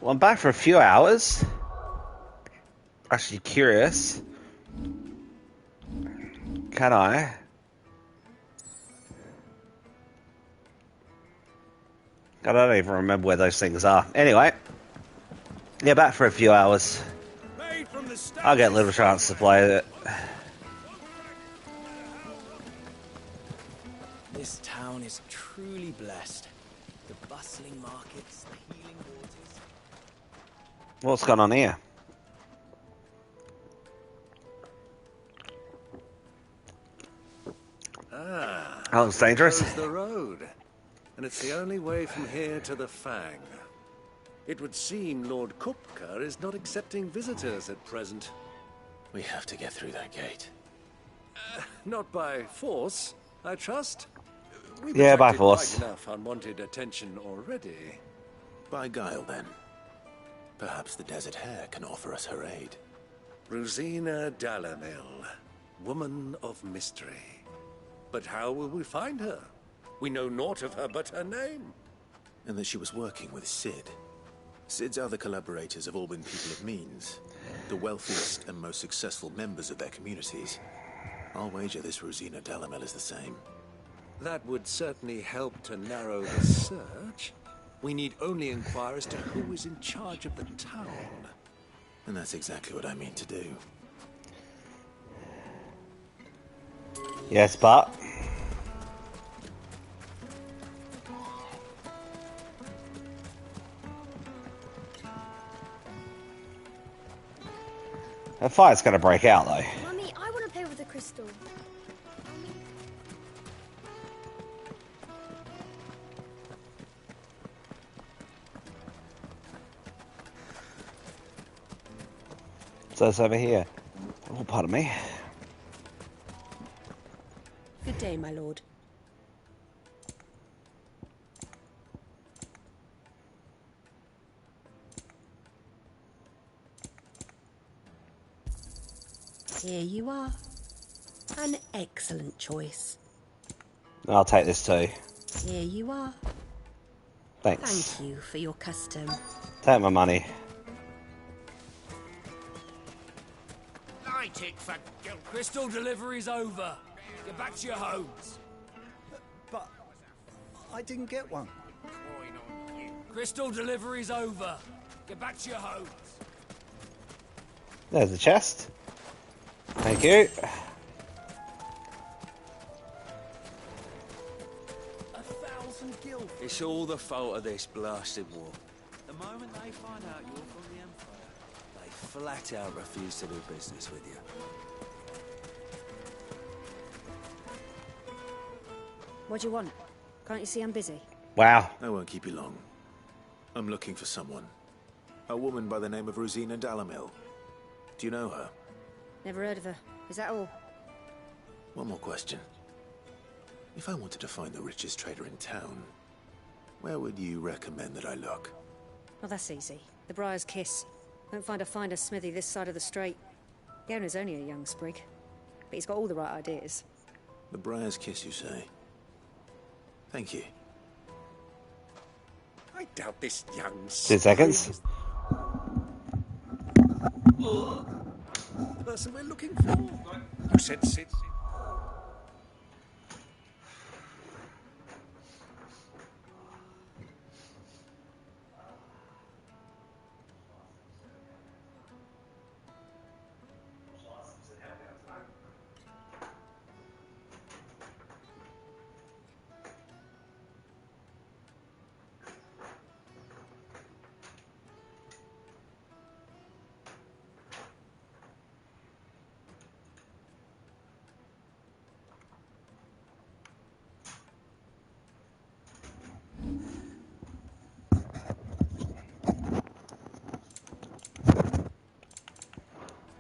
Well, I'm back for a few hours. Actually curious. Can I? I don't even remember where those things are. Anyway. Yeah, back for a few hours. I'll get a little chance to play it. This town is truly blessed. The bustling markets, the healing waters. What's going on here? Ah, that looks dangerous. There's the road, and it's the only way from here to the Fang. It would seem Lord Kupka is not accepting visitors at present. We have to get through that gate. Not by force, I trust. We've Yeah, by attracted force. quite enough unwanted attention already. By guile, then. Perhaps the Desert Hare can offer us her aid. Rosina Dalamil, woman of mystery. But how will we find her? We know naught of her but her name. And that she was working with Sid. Sid's other collaborators have all been people of means. The wealthiest and most successful members of their communities. I'll wager this Rosina Dalamil is the same. That would certainly help to narrow the search. We need only inquire as to who is in charge of the town. And that's exactly what I mean to do. Yes, but... a fight's gonna break out, though. Mummy, I want to play with the crystal. So it's over here. Oh, pardon me. Good day, my lord. Here you are. An excellent choice. I'll take this too. Here you are. Thanks. Thank you for your custom. Take my money. Light it for crystal delivery's over. Get back to your homes. But I didn't get one. Crystal delivery's over. Get back to your homes. There's the chest. Thank you. 1,000 gil. It's all the fault of this blasted war. The moment they find out you're from the Empire, They flat out refuse to do business with you. What do you want? Can't you see I'm busy? Wow. I won't keep you long. I'm looking for someone. A woman by the name of Rosina Dalamil. Do you know her? Never heard of her. Is that all? One more question. If I wanted to find the richest trader in town, where would you recommend that I look? Well, that's easy. The Briar's Kiss. Won't find a finer smithy this side of the strait. The owner's only a young sprig, but he's got all the right ideas. The Briar's Kiss, you say? Thank you. I doubt this young 2 seconds. the person we're looking for. You said Sid.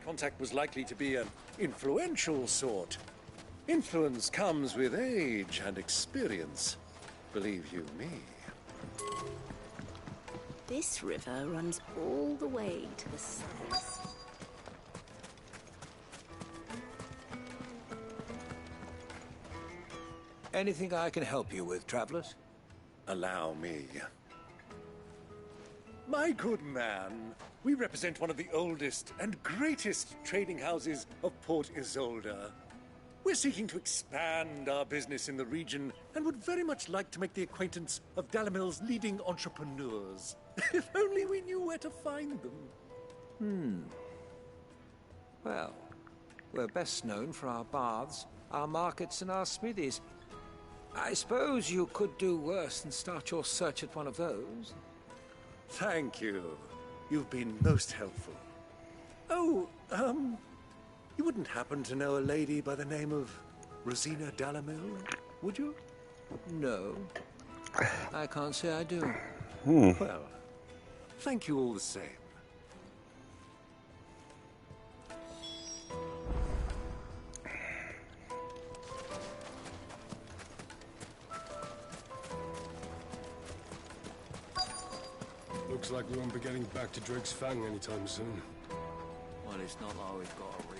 Contact was likely to be an influential sort. Influence comes with age and experience, believe you me. This river runs all the way to the south. Anything I can help you with, travelers? Allow me. My good man, we represent one of the oldest and greatest trading houses of Port Isolde. We're seeking to expand our business in the region and would very much like to make the acquaintance of Dalamil's leading entrepreneurs. If only we knew where to find them. Well, we're best known for our baths, our markets, and our smithies. I suppose you could do worse than start your search at one of those. Thank you. You've been most helpful. Oh, you wouldn't happen to know a lady by the name of Rosina Dalamil, would you? No, I can't say I do. Well, thank you all the same. Looks like we won't be getting back to Drake's Fang anytime soon. Well, it's not like we've got to read.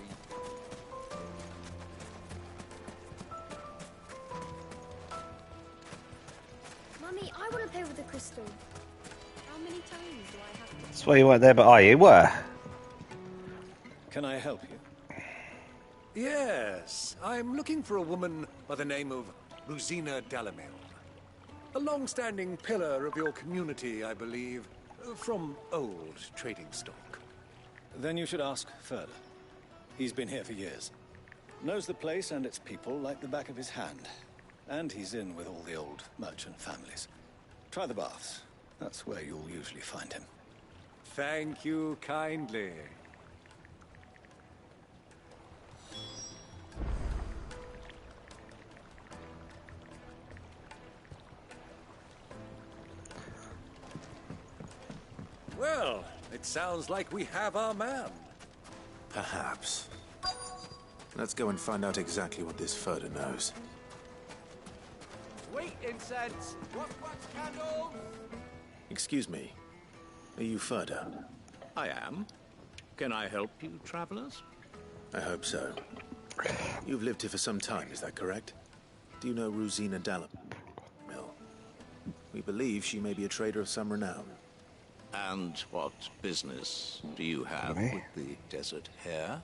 Mummy, I want to play with the crystal. How many times do I have to... That's why you weren't there, but you were. Can I help you? Yes, I'm looking for a woman by the name of Rosina Dalamil. A long-standing pillar of your community, I believe, from old trading stock. Then you should ask further. He's been here for years. Knows the place and its people like the back of his hand. And he's in with all the old merchant families. Try the baths. That's where you'll usually find him. Thank you kindly. Well, it sounds like we have our man. Perhaps. Let's go and find out exactly what this Furder knows. Wheat incense! Wax candles! Excuse me. Are you Furder? I am. Can I help you, travelers? I hope so. You've lived here for some time, is that correct? Do you know Rosina Dalamil? We believe she may be a trader of some renown. And what business do you have with the Desert Hare?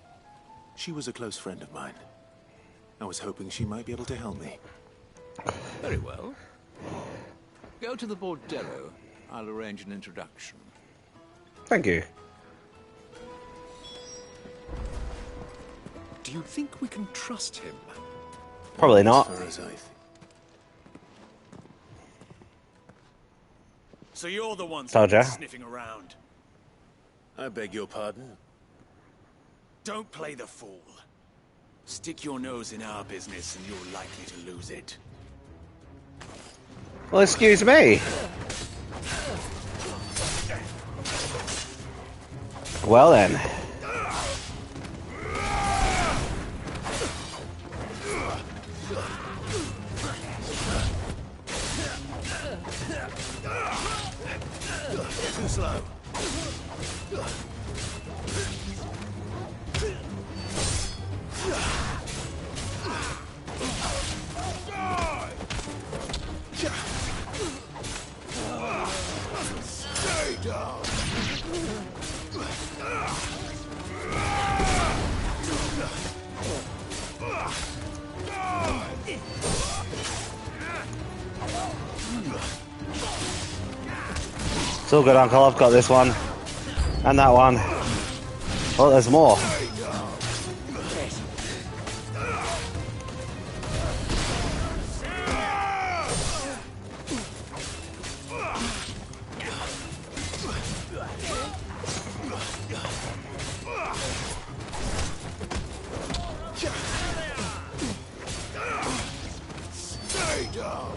She was a close friend of mine. I was hoping she might be able to help me. Very well. Go to the Bordello. I'll arrange an introduction. Thank you. Do you think we can trust him? Probably not. As far as I think. So you're the one sniffing around. I beg your pardon? Don't play the fool. Stick your nose in our business and you're likely to lose it. Well, excuse me. Well then. Too slow. Stay down. It's all good, Uncle. I've got this one. And that one. Oh, there's more. Stay down.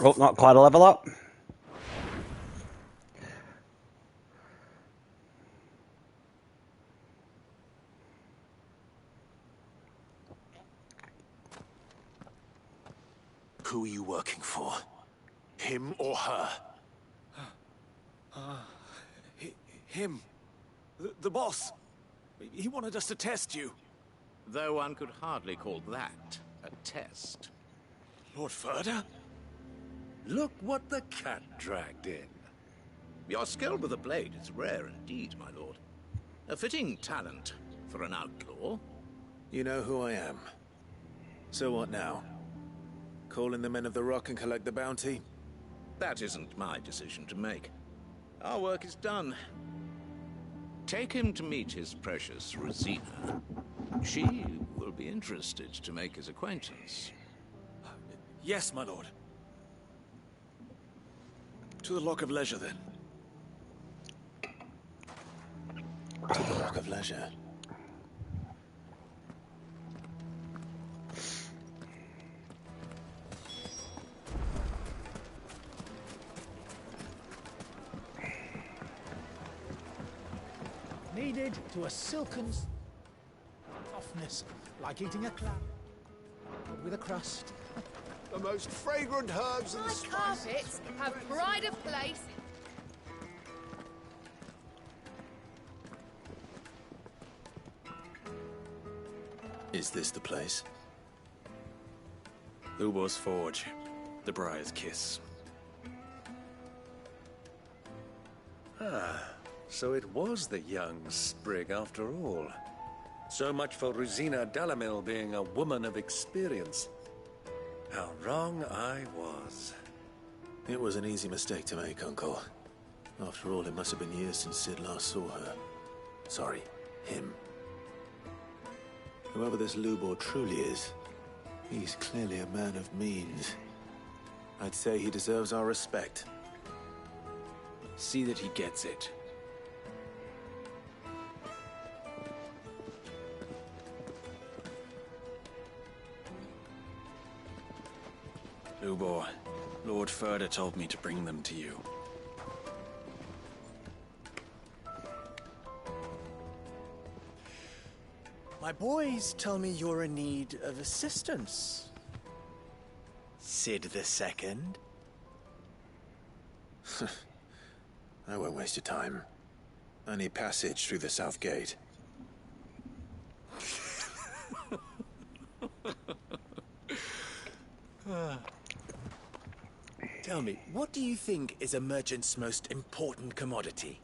Oh, not quite a level up. Who are you working for? Him or her? Him. The boss. He wanted us to test you. Though one could hardly call that a test. Lord Ferda? Look what the cat dragged in. Your skill with the blade is rare indeed, my lord. A fitting talent for an outlaw. You know who I am. So what now? Call in the Men of the Rock and collect the bounty? That isn't my decision to make. Our work is done. Take him to meet his precious Rosina. She will be interested to make his acquaintance. Yes, my lord. To the Lock of Leisure, then. To the Lock of Leisure. Kneaded to a silken softness, like eating a clam, but with a crust. The most fragrant herbs and My carpets have pride of place. Is this the place? Ubor's Forge. The Briar's Kiss. Ah, so it was the young sprig after all. So much for Rosina Dalamil being a woman of experience. How wrong I was. It was an easy mistake to make, Uncle. After all, it must have been years since Sid last saw her. Sorry, him. Whoever this Lubor truly is, he's clearly a man of means. I'd say he deserves our respect. See that he gets it. Lubor, Lord Ferda told me to bring them to you. My boys tell me you're in need of assistance. Sid the Second. I won't waste your time. I need passage through the south gate. Tell me, what do you think is a merchant's most important commodity?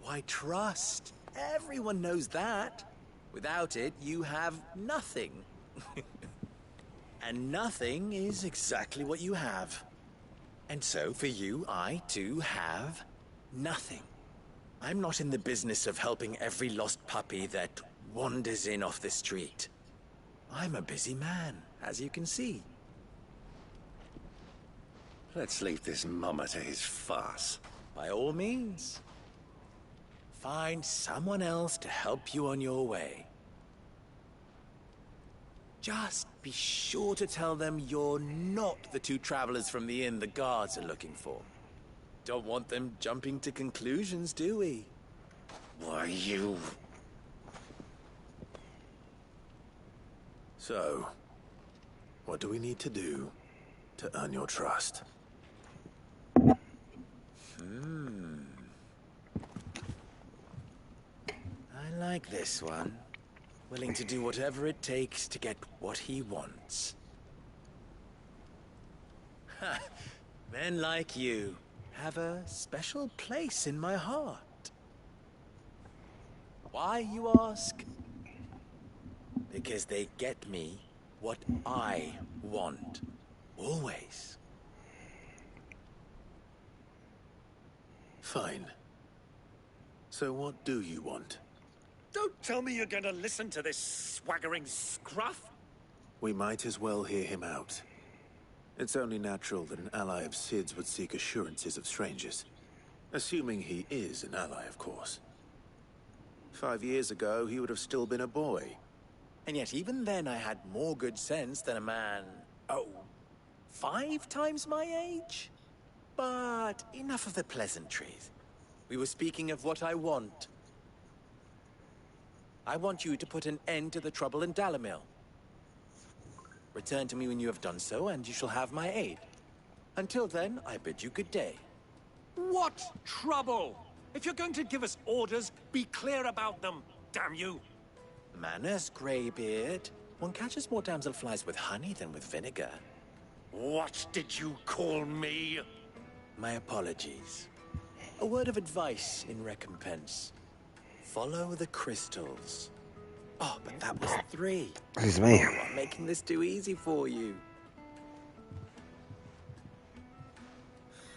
Why, trust. Everyone knows that. Without it, you have nothing. And nothing is exactly what you have. And so, for you, I, too, have nothing. I'm not in the business of helping every lost puppy that wanders in off the street. I'm a busy man, as you can see. Let's leave this mummer to his farce. By all means. Find someone else to help you on your way. Just be sure to tell them you're not the two travelers from the inn the guards are looking for. Don't want them jumping to conclusions, do we? Why, you... So, what do we need to do to earn your trust? I like this one. Willing to do whatever it takes to get what he wants. Ha! Men like you have a special place in my heart. Why, you ask? Because they get me what I want. Always. Fine. So what do you want? Don't tell me you're going to listen to this swaggering scruff. We might as well hear him out. It's only natural that an ally of Sid's would seek assurances of strangers. Assuming he is an ally, of course. 5 years ago, he would have still been a boy. And yet even then I had more good sense than a man... Oh, 5 times my age? But enough of the pleasantries. We were speaking of what I want. I want you to put an end to the trouble in Dalamil. Return to me when you have done so, and you shall have my aid. Until then, I bid you good day. What trouble? If you're going to give us orders, be clear about them, damn you! Manners, Greybeard. One catches more damselflies with honey than with vinegar. What did you call me? My apologies. A word of advice in recompense. Follow the crystals. Oh, but that was 3. Excuse me. Oh, I'm making this too easy for you.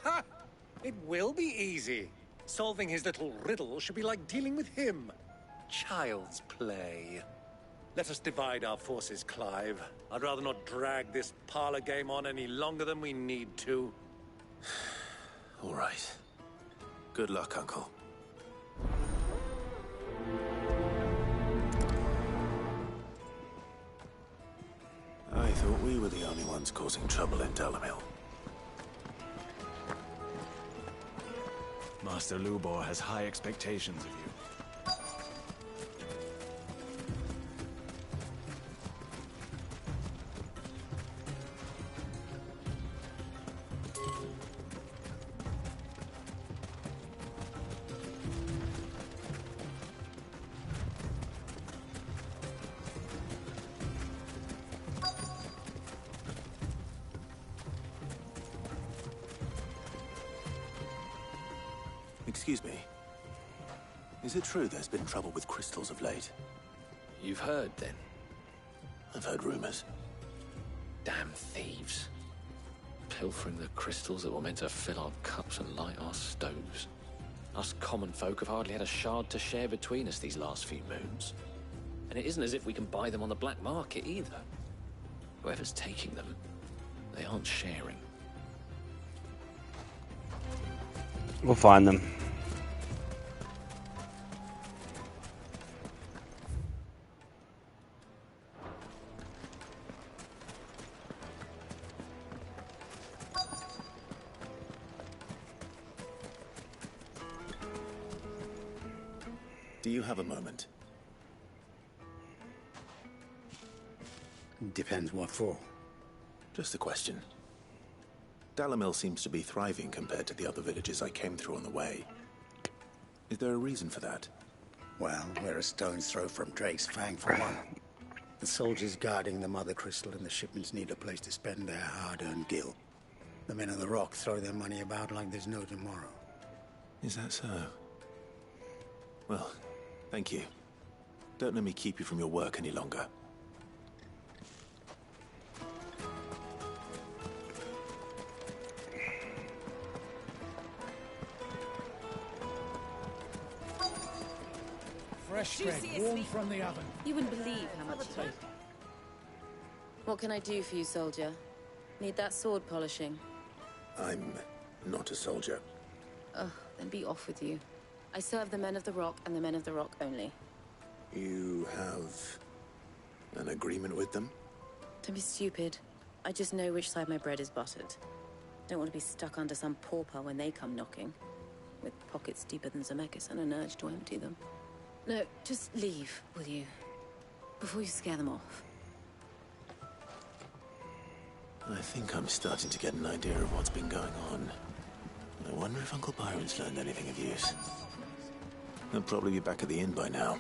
Ha! It will be easy. Solving his little riddle should be like dealing with him. Child's play. Let us divide our forces, Clive. I'd rather not drag this parlor game on any longer than we need to. All right. Good luck, Uncle. I thought we were the only ones causing trouble in Dalamil. Master Lubor has high expectations of you. Excuse me. Is it true there's been trouble with crystals of late? You've heard, then? I've heard rumors. Damn thieves. Pilfering the crystals that were meant to fill our cups and light our stoves. Us common folk have hardly had a shard to share between us these last few moons. And it isn't as if we can buy them on the black market, either. Whoever's taking them, they aren't sharing. We'll find them. Do you have a moment? Depends what for. Just a question. Dalamil seems to be thriving compared to the other villages I came through on the way. Is there a reason for that? Well, we're a stone's throw from Drake's Fang for one. The soldiers guarding the Mother Crystal and the shipments need a place to spend their hard-earned gil. The men of the Rock throw their money about like there's no tomorrow. Is that so? Well, thank you. Don't let me keep you from your work any longer. Fresh bread, warm from the oven. You wouldn't believe how much you eat. What can I do for you, soldier? Need that sword polishing? I'm not a soldier. Ugh, then be off with you. I serve the men of the Rock and the men of the Rock only. You have an agreement with them? Don't be stupid. I just know which side my bread is buttered. Don't want to be stuck under some pauper when they come knocking. With pockets deeper than Zemeckis and an urge to empty them. No, just leave, will you? Before you scare them off. I think I'm starting to get an idea of what's been going on. I wonder if Uncle Byron's learned anything of use. He'll probably be back at the inn by now.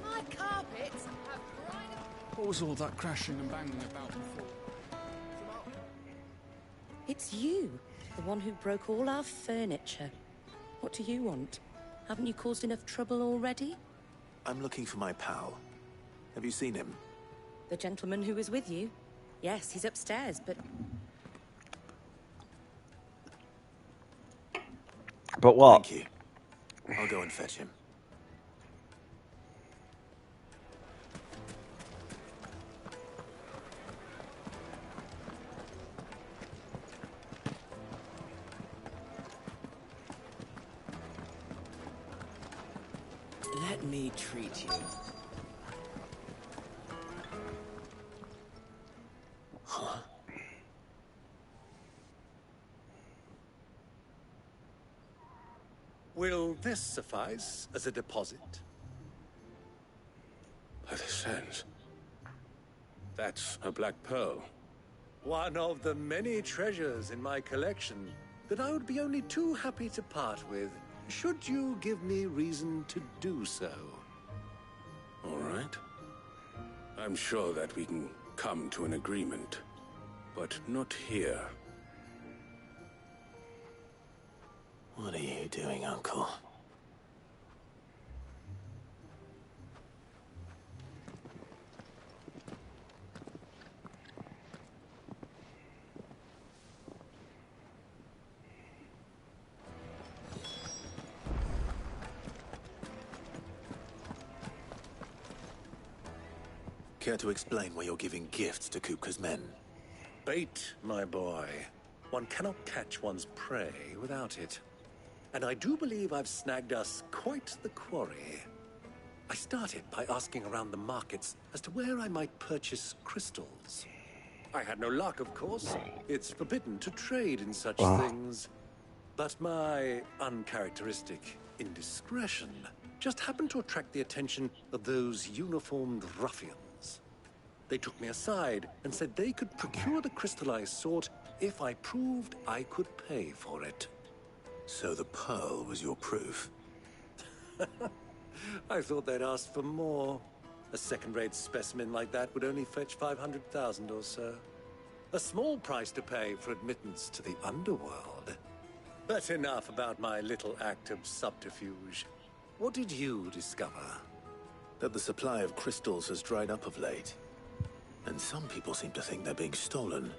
My carpets have What was all that crashing and banging about before? It's you, the one who broke all our furniture. What do you want? Haven't you caused enough trouble already? I'm looking for my pal. Have you seen him? The gentleman who was with you? Yes, he's upstairs, but... But what? Thank you. I'll go and fetch him. Let me treat you. Huh? Will this suffice as a deposit? By the sands. That's a black pearl. One of the many treasures in my collection that I would be only too happy to part with, should you give me reason to do so. All right. I'm sure that we can come to an agreement, but not here. What are you doing, Uncle? Care to explain why you're giving gifts to Kupka's men? Bait, my boy. One cannot catch one's prey without it. And I do believe I've snagged us quite the quarry. I started by asking around the markets as to where I might purchase crystals. I had no luck, of course. It's forbidden to trade in such things. But my uncharacteristic indiscretion just happened to attract the attention of those uniformed ruffians. They took me aside and said they could procure the crystal I sought if I proved I could pay for it. So the pearl was your proof? I thought they'd ask for more. A second-rate specimen like that would only fetch 500,000 or so. A small price to pay for admittance to the underworld. But enough about my little act of subterfuge. What did you discover? That the supply of crystals has dried up of late. And some people seem to think they're being stolen.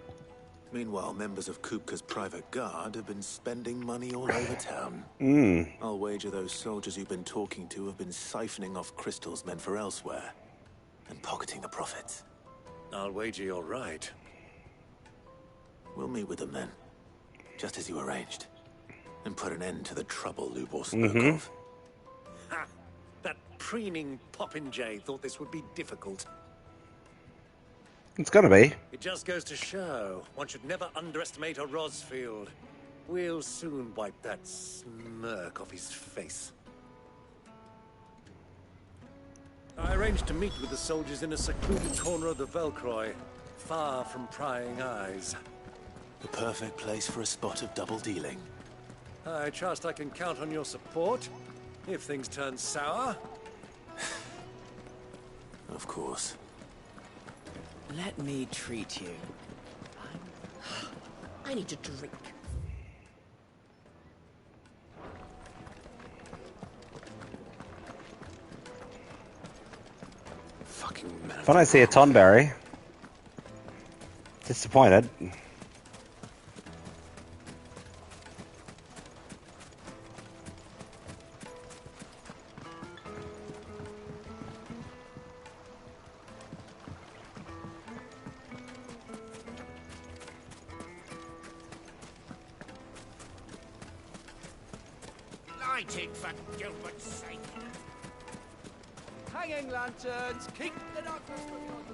Meanwhile, members of Kupka's private guard have been spending money all over town. I'll wager those soldiers you've been talking to have been siphoning off crystals meant for elsewhere. And pocketing the profits. I'll wager you're right. We'll meet with them then. Just as you arranged. And put an end to the trouble Lubor spoke of. Ha! That preening popinjay thought this would be difficult. It's gonna be. It just goes to show one should never underestimate a Rosfield. We'll soon wipe that smirk off his face. I arranged to meet with the soldiers in a secluded corner of the Velcroy, far from prying eyes. The perfect place for a spot of double dealing. I trust I can count on your support, if things turn sour. Of course. Let me treat you. I need a drink. Fucking man. If I don't see a Tonberry, disappointed. Lighting for Gilbert's sake. Hanging lanterns, keep the darkness.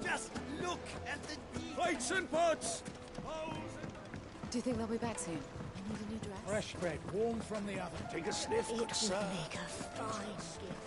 Just look at the plates and pots. Do you think they'll be back soon? I need a new dress. Fresh bread, warm from the oven. Take a sniff, It good would sir. make a fine gift.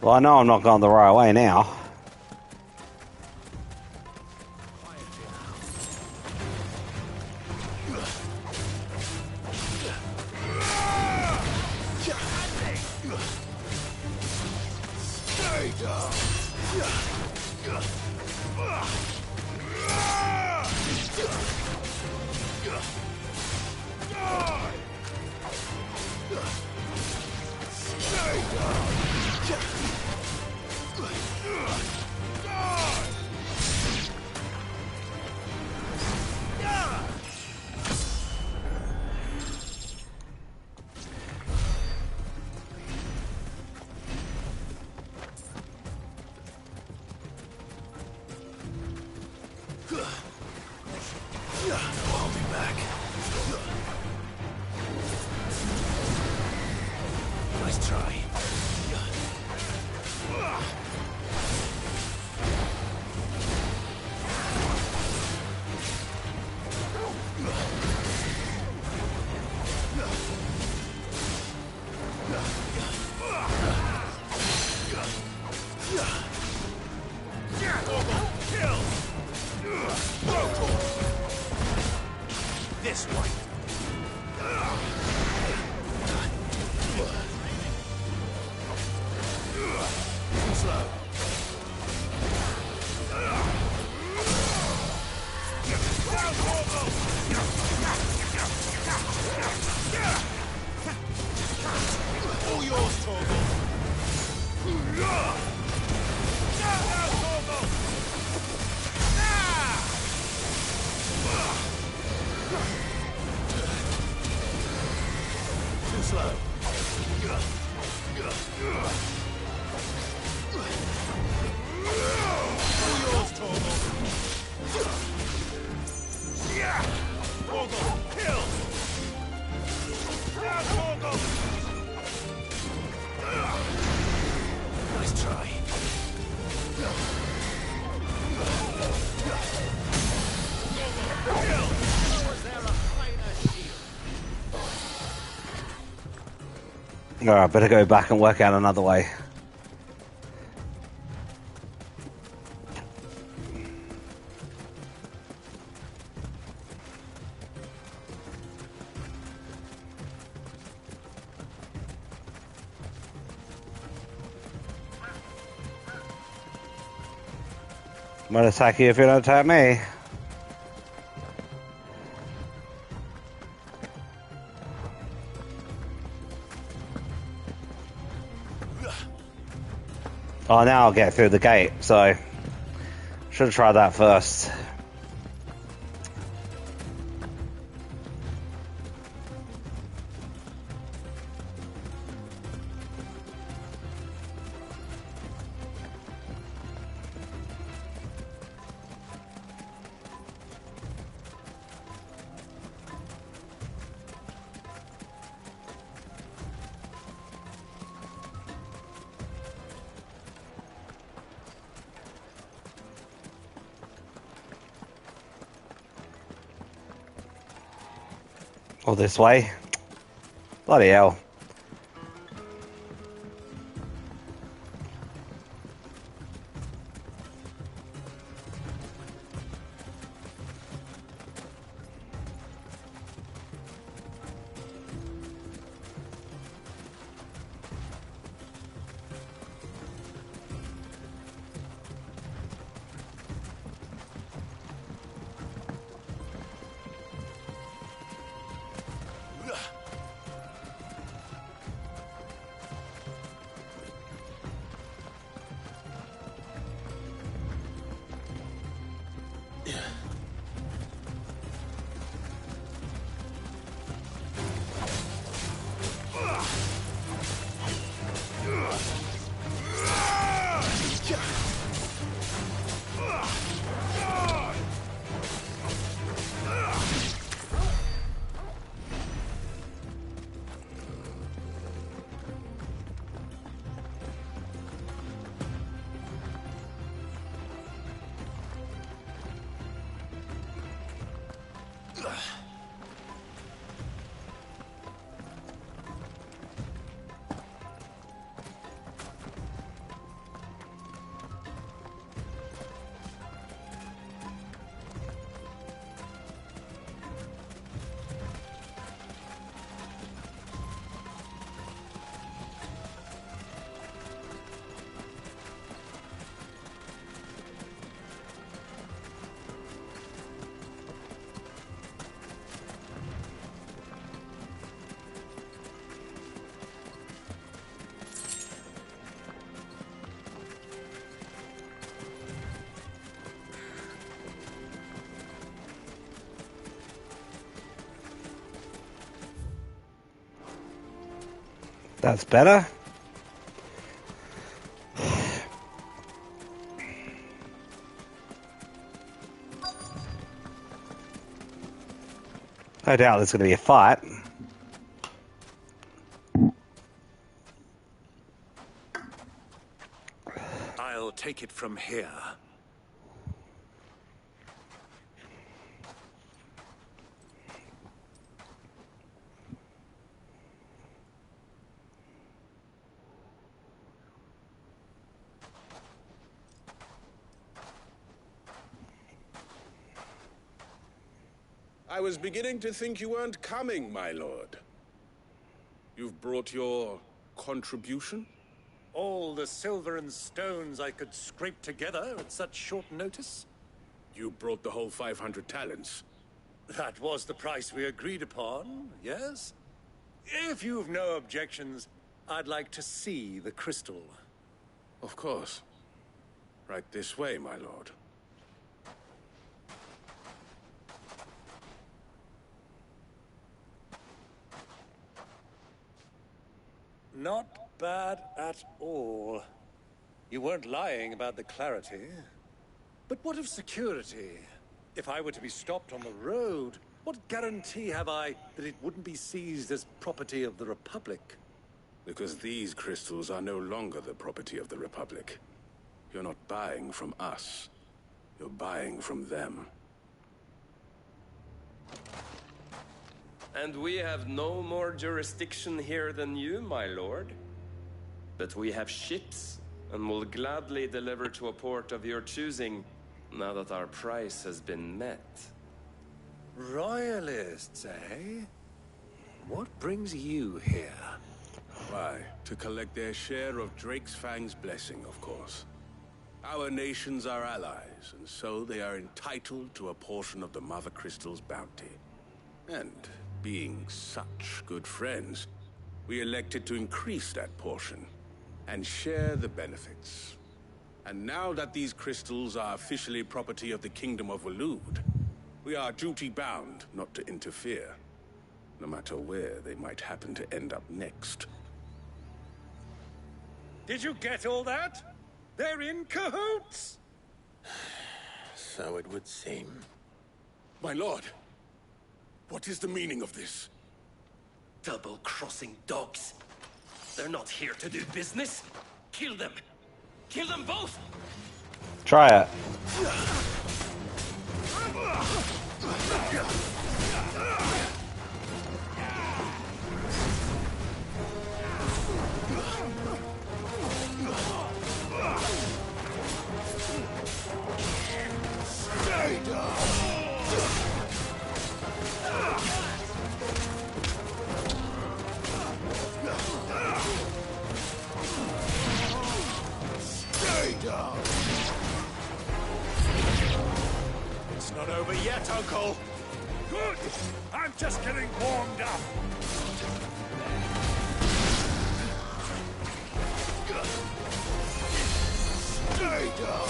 Well, I know I'm not going the right way now. I'll be back. Nice try. This one. Slow. All yours, Torgal. Too slow. All yours, Torgal. Torgal, kill! Now, Torgal! Nice try. Kill! Was there a finer shield? Alright, better go back and work out another way. Might attack you if you don't attack me. Oh, now I'll get through the gate, so should have tried that first. Or this way. Bloody hell. That's better. I doubt there's going to be a fight. I'll take it from here. I was beginning to think you weren't coming, my lord. You've brought your contribution? All the silver and stones I could scrape together at such short notice? You brought the whole 500 talents. That was the price we agreed upon, yes? If you've no objections, I'd like to see the crystal. Of course. Right this way, my lord. Not bad at all. You weren't lying about the clarity. But what of security? If I were to be stopped on the road, what guarantee have I that it wouldn't be seized as property of the Republic? Because these crystals are no longer the property of the Republic. You're not buying from us. You're buying from them. And we have no more jurisdiction here than you, my lord. But we have ships, and will gladly deliver to a port of your choosing, now that our price has been met. Royalists, eh? What brings you here? Why, to collect their share of Drake's Fang's blessing, of course. Our nations are allies, and so they are entitled to a portion of the Mother Crystal's bounty. And being such good friends, we elected to increase that portion and share the benefits. And now that these crystals are officially property of the Kingdom of Waloed, we are duty-bound not to interfere, no matter where they might happen to end up next. Did you get all that? They're in cahoots! So it would seem. My lord, what is the meaning of this? Double-crossing dogs. They're not here to do business. Kill them. Kill them both! Try it. Stay down! It's not over yet, Uncle. Good! I'm just getting warmed up. Stay down!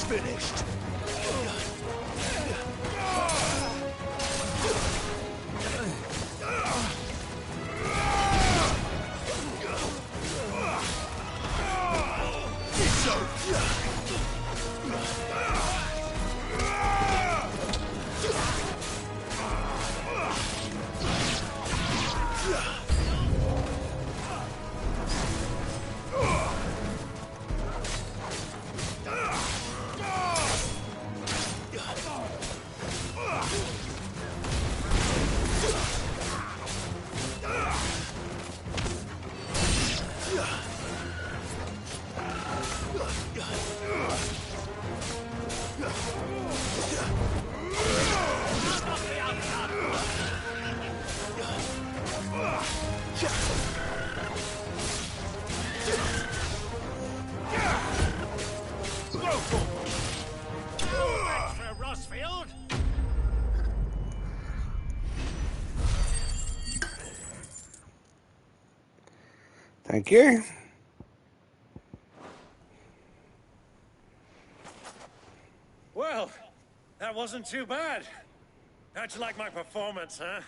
Finished. Thank you. Well, that wasn't too bad. How'd you like my performance, huh?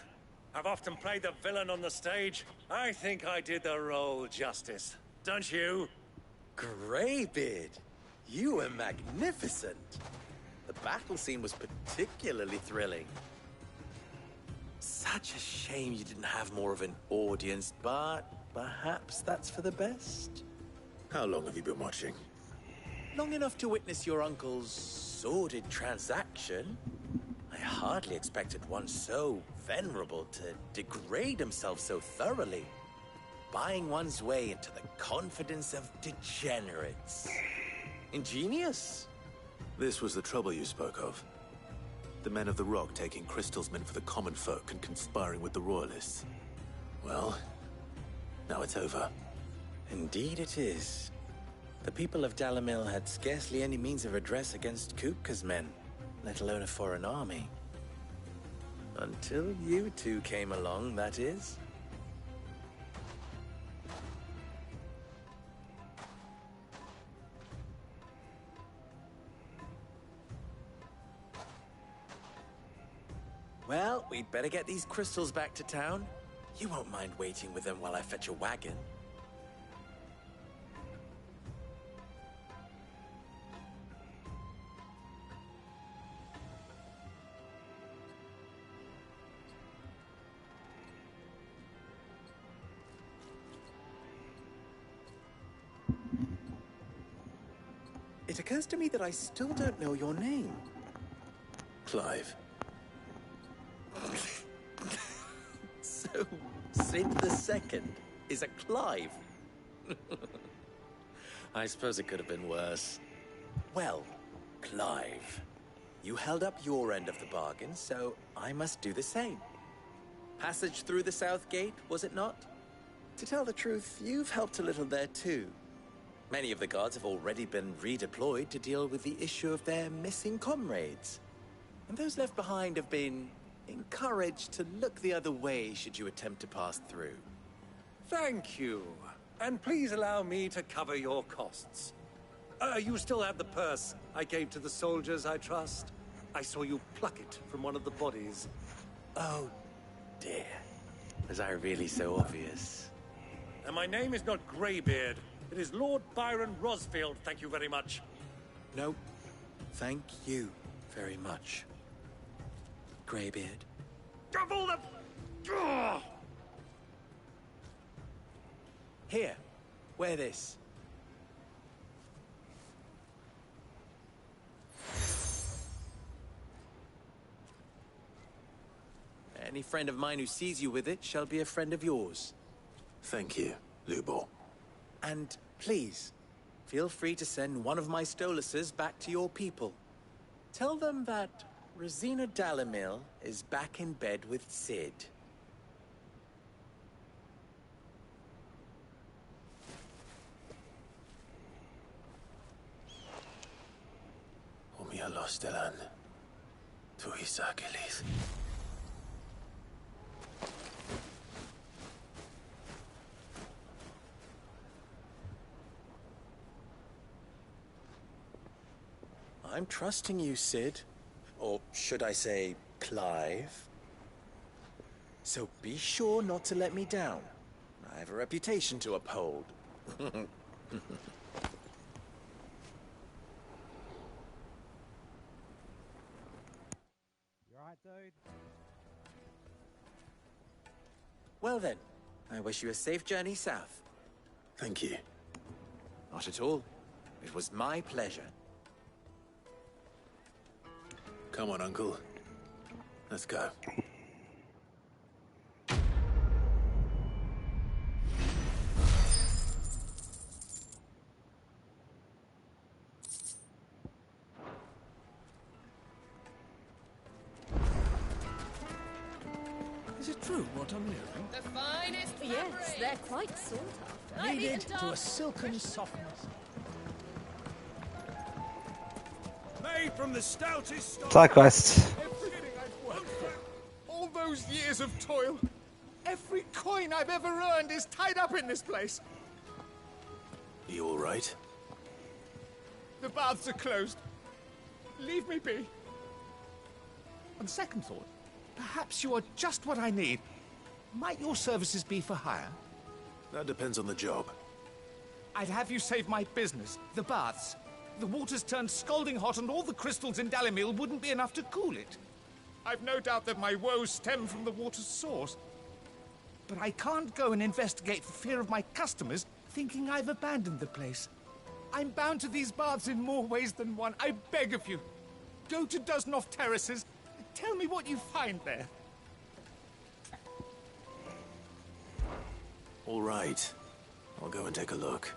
I've often played the villain on the stage. I think I did the role justice. Don't you? Greybeard, you were magnificent. The battle scene was particularly thrilling. Such a shame you didn't have more of an audience, but perhaps that's for the best. How long have you been watching? Long enough to witness your uncle's sordid transaction. I hardly expected one so venerable to degrade himself so thoroughly. Buying one's way into the confidence of degenerates. Ingenious. This was the trouble you spoke of. The men of the Rock taking crystals meant for the common folk and conspiring with the Royalists. Well, now it's over. Indeed it is. The people of Dalamil had scarcely any means of redress against Kupka's men, let alone a foreign army. Until you two came along, that is. Well, we'd better get these crystals back to town. You won't mind waiting with them while I fetch a wagon. It occurs to me that I still don't know your name. Clive. So, Sid the Second is a Clive. I suppose it could have been worse. Well, Clive, you held up your end of the bargain, so I must do the same. Passage through the South Gate, was it not? To tell the truth, you've helped a little there too. Many of the guards have already been redeployed to deal with the issue of their missing comrades. And those left behind have been encouraged to look the other way should you attempt to pass through. Thank you. And please allow me to cover your costs. You still have the purse I gave to the soldiers, I trust? I saw you pluck it from one of the bodies. Oh, dear. Was I really so obvious? And my name is not Greybeard. It is Lord Byron Rosfield, thank you very much. No, thank you very much, Greybeard. Of all the... Ugh! Here, wear this. Any friend of mine who sees you with it shall be a friend of yours. Thank you, Lubor. And please, feel free to send one of my Stoluses back to your people. Tell them that Rosina Dalamil is back in bed with Sid. Umia Lostelan. Tuisa Gilis. I'm trusting you, Sid. Or should I say, Clive. So be sure not to let me down. I have a reputation to uphold. You alright, dude? Well then, I wish you a safe journey south. Thank you. Not at all. It was my pleasure. Come on, Uncle. Let's go. Is it true what I'm hearing? The finest Yes, they're quite sought after. Kneaded to a silken softness. Made from the stoutest stone. Side quest. Everything I've worked for. All those years of toil. Every coin I've ever earned is tied up in this place. You all right? The baths are closed. Leave me be. On second thought, perhaps you are just what I need. Might your services be for hire? That depends on the job. I'd have you save my business, the baths. The water's turned scalding hot and all the crystals in Dalimil wouldn't be enough to cool it. I've no doubt that my woes stem from the water's source. But I can't go and investigate for fear of my customers thinking I've abandoned the place. I'm bound to these baths in more ways than one. I beg of you. Go to Dusnoff Terraces. Tell me what you find there. All right. I'll go and take a look.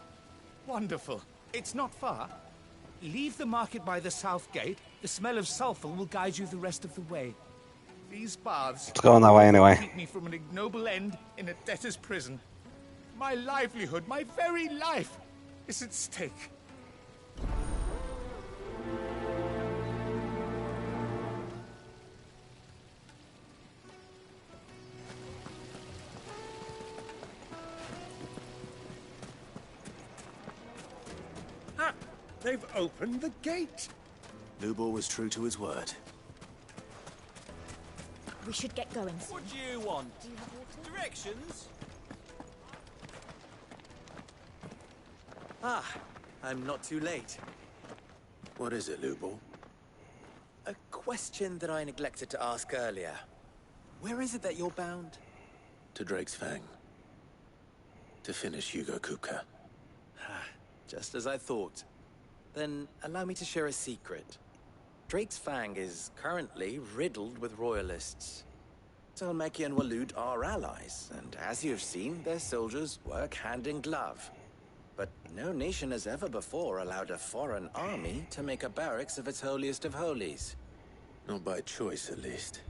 Wonderful. It's not far. Leave the market by the south gate. The smell of sulfur will guide you the rest of the way. These baths... It's going that way anyway. ...keep me from an ignoble end in a debtor's prison. My livelihood, my very life, is at stake. Ah, they've opened the gate. Lubor was true to his word. We should get going. What do you want? Directions? Ah, I'm not too late. What is it, Lubor? A question that I neglected to ask earlier. Where is it that you're bound? To Drake's Fang. To finish Hugo Kupka. Just as I thought. Then allow me to share a secret. Drake's Fang is currently riddled with royalists. Talmeki and Waloed are allies, and as you've seen, their soldiers work hand in glove. But no nation has ever before allowed a foreign army to make a barracks of its holiest of holies. Not by choice, at least.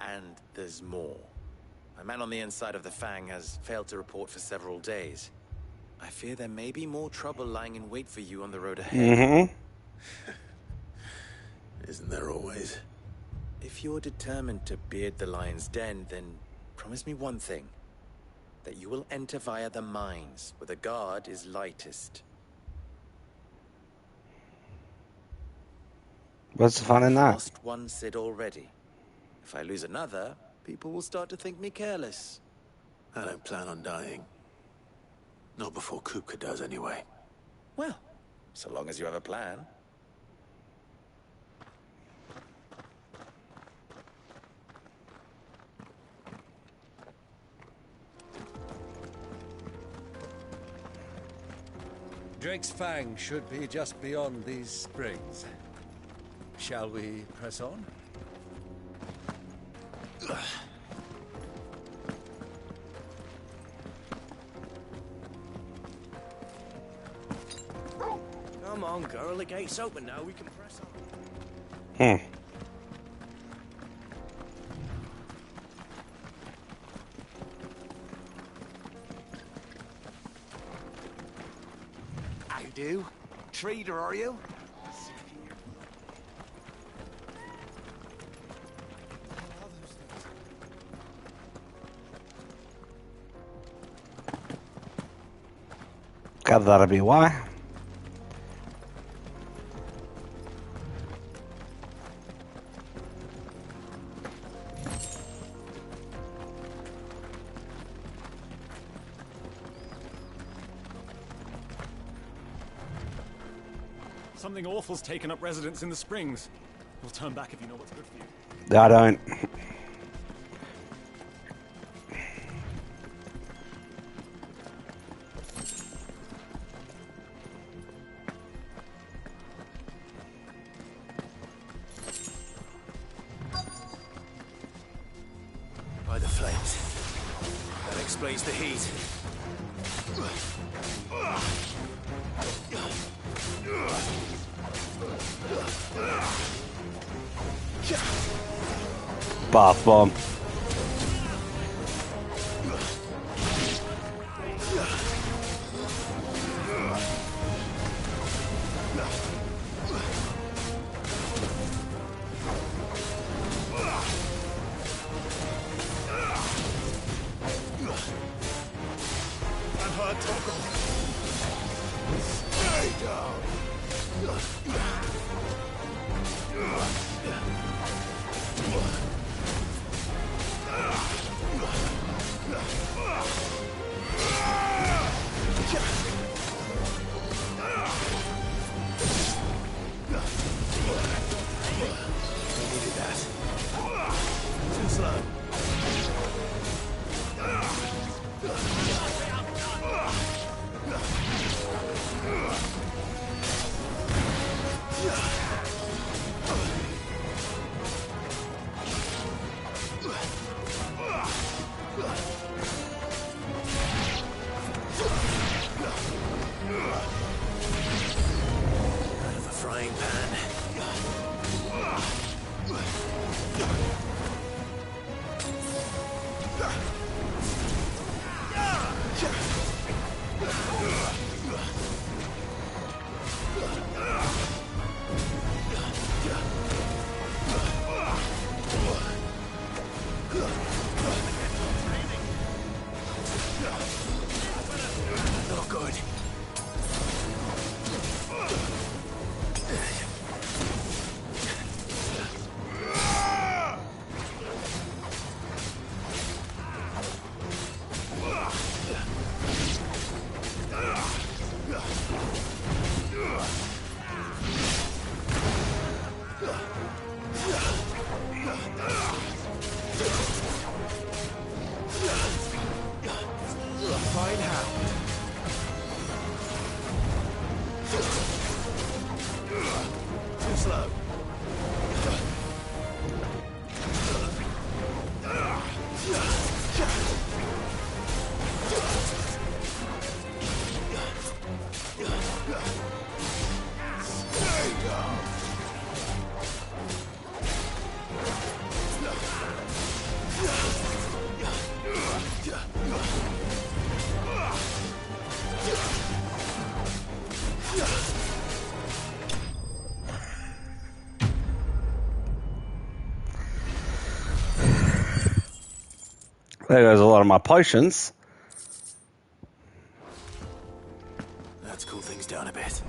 And there's more. A man on the inside of the Fang has failed to report for several days. I fear there may be more trouble lying in wait for you on the road ahead. Isn't there always? If you're determined to beard the lion's den, then promise me one thing. That you will enter via the mines, where the guard is lightest. What's the fun in that? I've lost one Cid already. If I lose another, people will start to think me careless. I don't plan on dying. Not before Kupka does, anyway. Well, so long as you have a plan. Drake's Fang should be just beyond these springs. Shall we press on? Come on, girl. The gate's open now. We can press on. How you do? Trader, are you? God, that'll be why. Something awful's taken up residence in the springs. We'll turn back if you know what's good for you. I don't. By the flames. That explains the heat. Bath bomb. I'm hurt, Toko. Needed that. Too slow. Out of the frying pan. Not good. Fine hound. Too slow. There goes a lot of my potions. Let's cool things down a bit.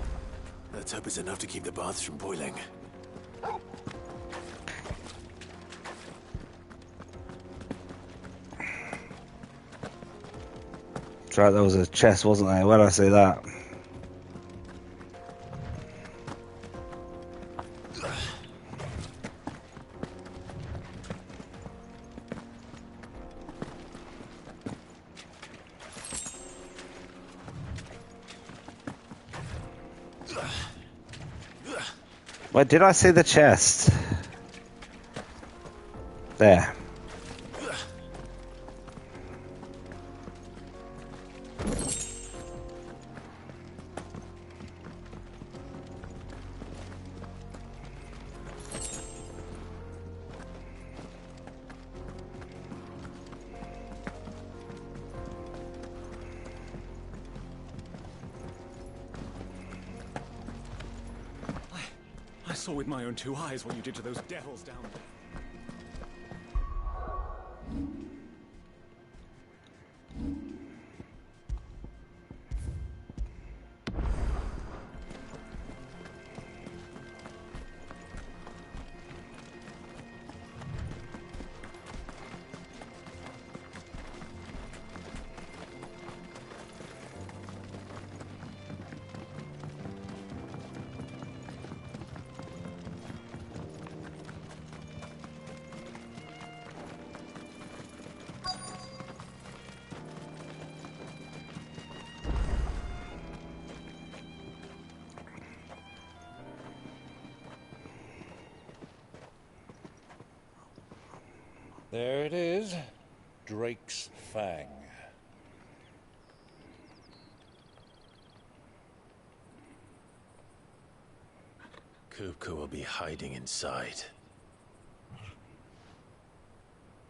Let's hope it's enough to keep the baths from boiling. That's right, there was a chest, wasn't there? Where did I see that? Where did I see the chest? There. I saw with my own two eyes what you did to those devils down there. There it is. Drake's Fang. Kupka will be hiding inside.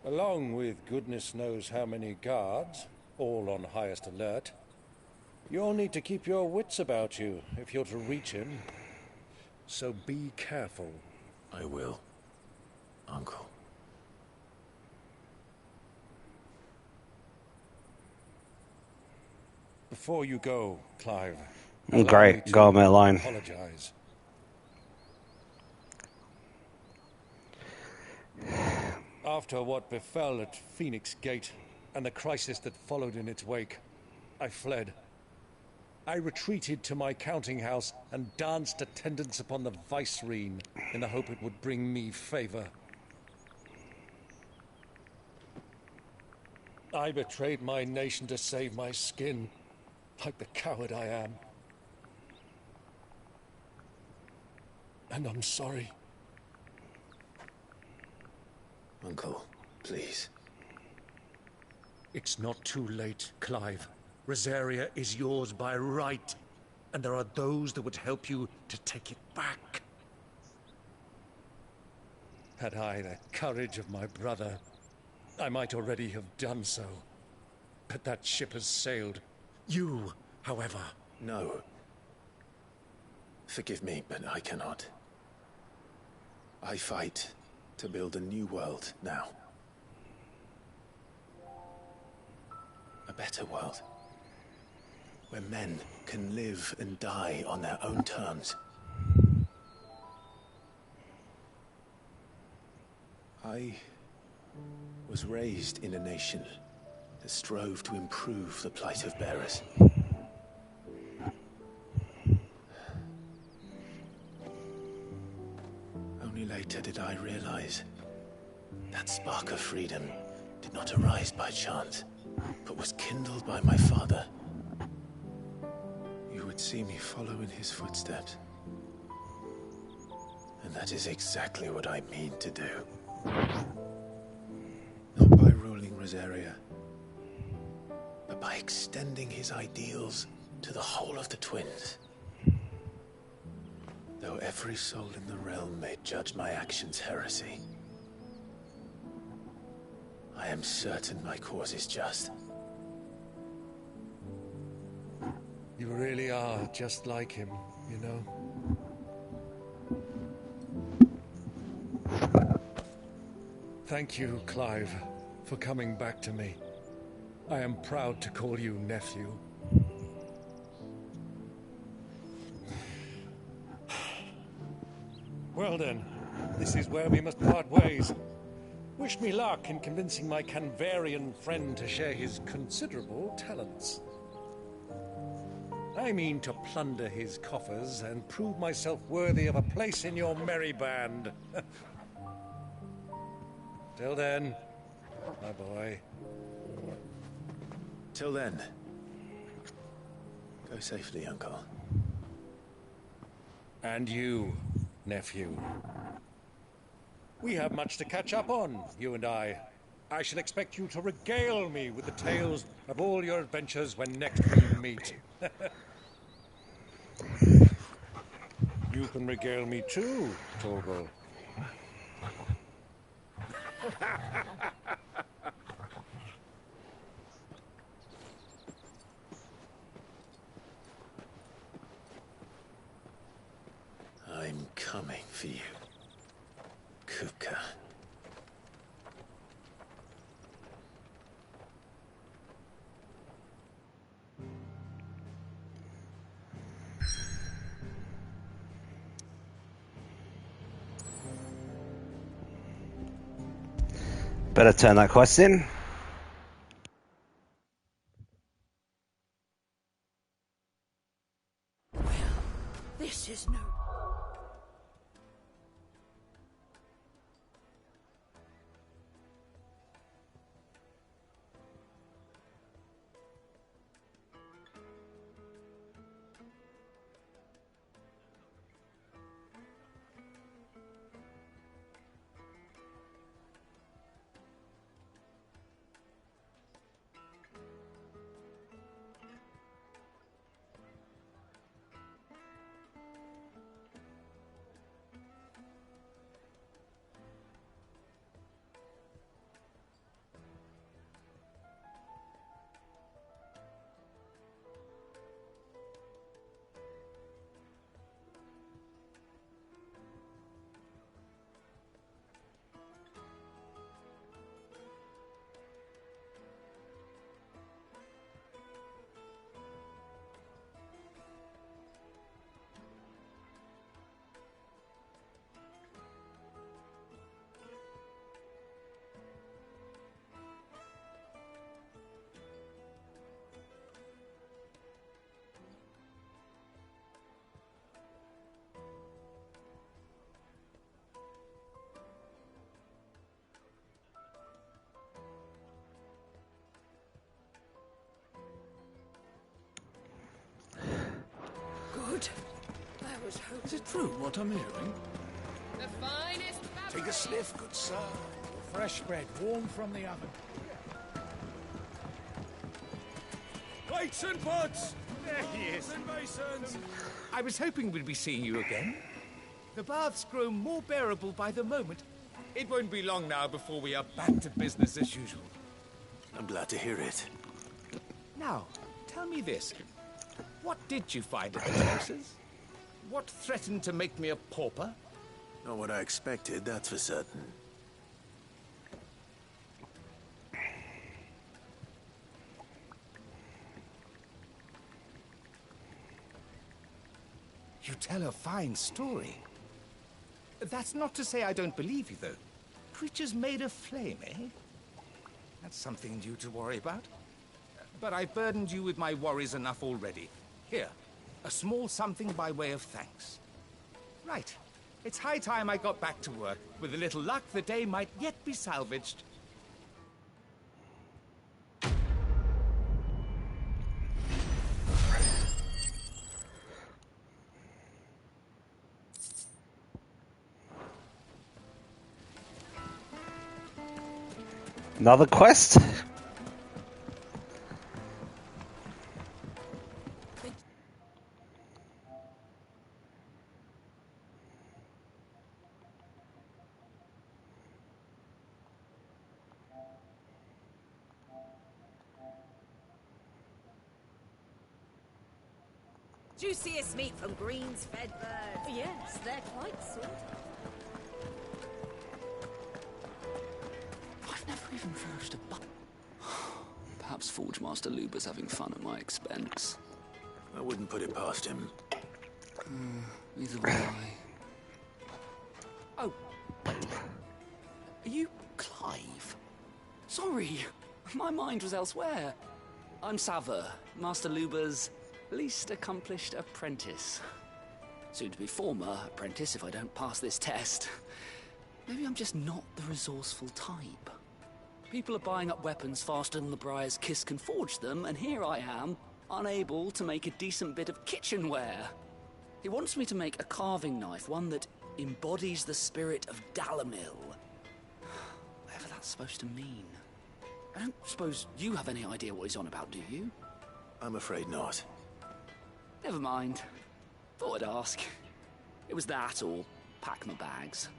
Along with goodness knows how many guards, all on highest alert. You'll need to keep your wits about you if you're to reach him. So be careful. I will, Uncle. Before you go, Clive, Allow me Great, to go on my line. apologize. After what befell at Phoenix Gate and the crisis that followed in its wake, I fled. I retreated to my counting house and danced attendance upon the vicereine in the hope it would bring me favor. I betrayed my nation to save my skin, like the coward I am. And I'm sorry. Uncle, please. It's not too late, Clive. Rosaria is yours by right, and there are those that would help you to take it back. Had I the courage of my brother, I might already have done so. But that ship has sailed. You, however... No. Forgive me, but I cannot. I fight to build a new world now. A better world. Where men can live and die on their own terms. I was raised in a nation that strove to improve the plight of bearers. Only later did I realize that spark of freedom did not arise by chance, but was kindled by my father. You would see me follow in his footsteps. And that is exactly what I mean to do. Not by ruling Rosaria, but by extending his ideals to the whole of the twins. Though every soul in the realm may judge my actions heresy, I am certain my cause is just. You really are just like him, you know? Thank you, Clive, for coming back to me. I am proud to call you nephew. Well then, this is where we must part ways. Wish me luck in convincing my Canvarian friend to share his considerable talents. I mean to plunder his coffers and prove myself worthy of a place in your merry band. Till then, my boy. Till then, go safely, Uncle. And you, nephew. We have much to catch up on, you and I. I shall expect you to regale me with the tales of all your adventures when next we meet. You can regale me too, Torgal. I'm coming for you, Kupka. Better turn that quest in. This is no... good. I was hoping... Is it true what I'm hearing? The finest... Take a sniff, good sir. Fresh bread, warm from the oven. Plates and pots! There he is. And basins! I was hoping we'd be seeing you again. The baths grow more bearable by the moment. It won't be long now before we are back to business as usual. I'm glad to hear it. Now, tell me this. What did you find at the places? What threatened to make me a pauper? Not what I expected, that's for certain. You tell a fine story. That's not to say I don't believe you, though. Creatures made of flame, eh? That's something new to worry about. But I've burdened you with my worries enough already. Here, a small something by way of thanks. Right. It's high time I got back to work. With a little luck, the day might yet be salvaged. Another quest? Juiciest meat from greens-fed birds. Yes, they're quite sort of. I've never even forged a button. Perhaps Forge Master Luber's having fun at my expense. I wouldn't put it past him. Neither would I. Oh. Are you Clive? Sorry, my mind was elsewhere. I'm Sava, Master Luber's least accomplished apprentice. Soon to be former apprentice if I don't pass this test. Maybe I'm just not the resourceful type. People are buying up weapons faster than the Briar's Kiss can forge them, and here I am, unable to make a decent bit of kitchenware. He wants me to make a carving knife, one that embodies the spirit of Dalamil. Whatever that's supposed to mean. I don't suppose you have any idea what he's on about, do you? I'm afraid not. Never mind. Thought I'd ask. It was that or pack my bags.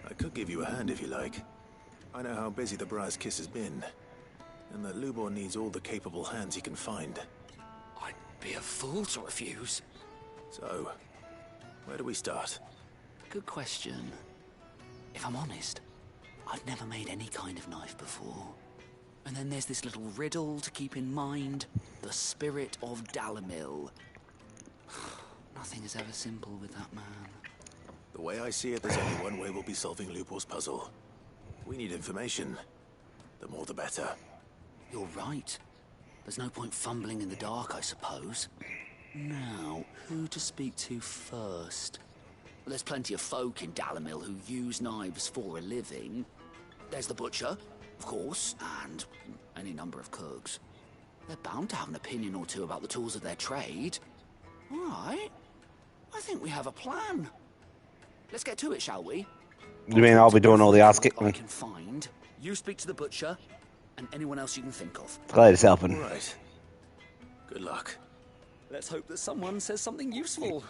I could give you a hand if you like. I know how busy the Briar's Kiss has been, and that Lubor needs all the capable hands he can find. I'd be a fool to refuse. So, where do we start? Good question. If I'm honest, I've never made any kind of knife before. And then there's this little riddle to keep in mind. The spirit of Dalamil. Nothing is ever simple with that man. The way I see it, there's only one way we'll be solving Lubor's puzzle. We need information. The more the better. You're right. There's no point fumbling in the dark, I suppose. Now, who to speak to first? Well, there's plenty of folk in Dalamil who use knives for a living. There's the butcher, of course, and any number of cooks. They're bound to have an opinion or two about the tools of their trade. All right. I think we have a plan. Let's get to it, shall we? You mean I'll be doing all the asking? I can find. You speak to the butcher, and anyone else you can think of. Glad it's helping. All right. Good luck. Let's hope that someone says something useful.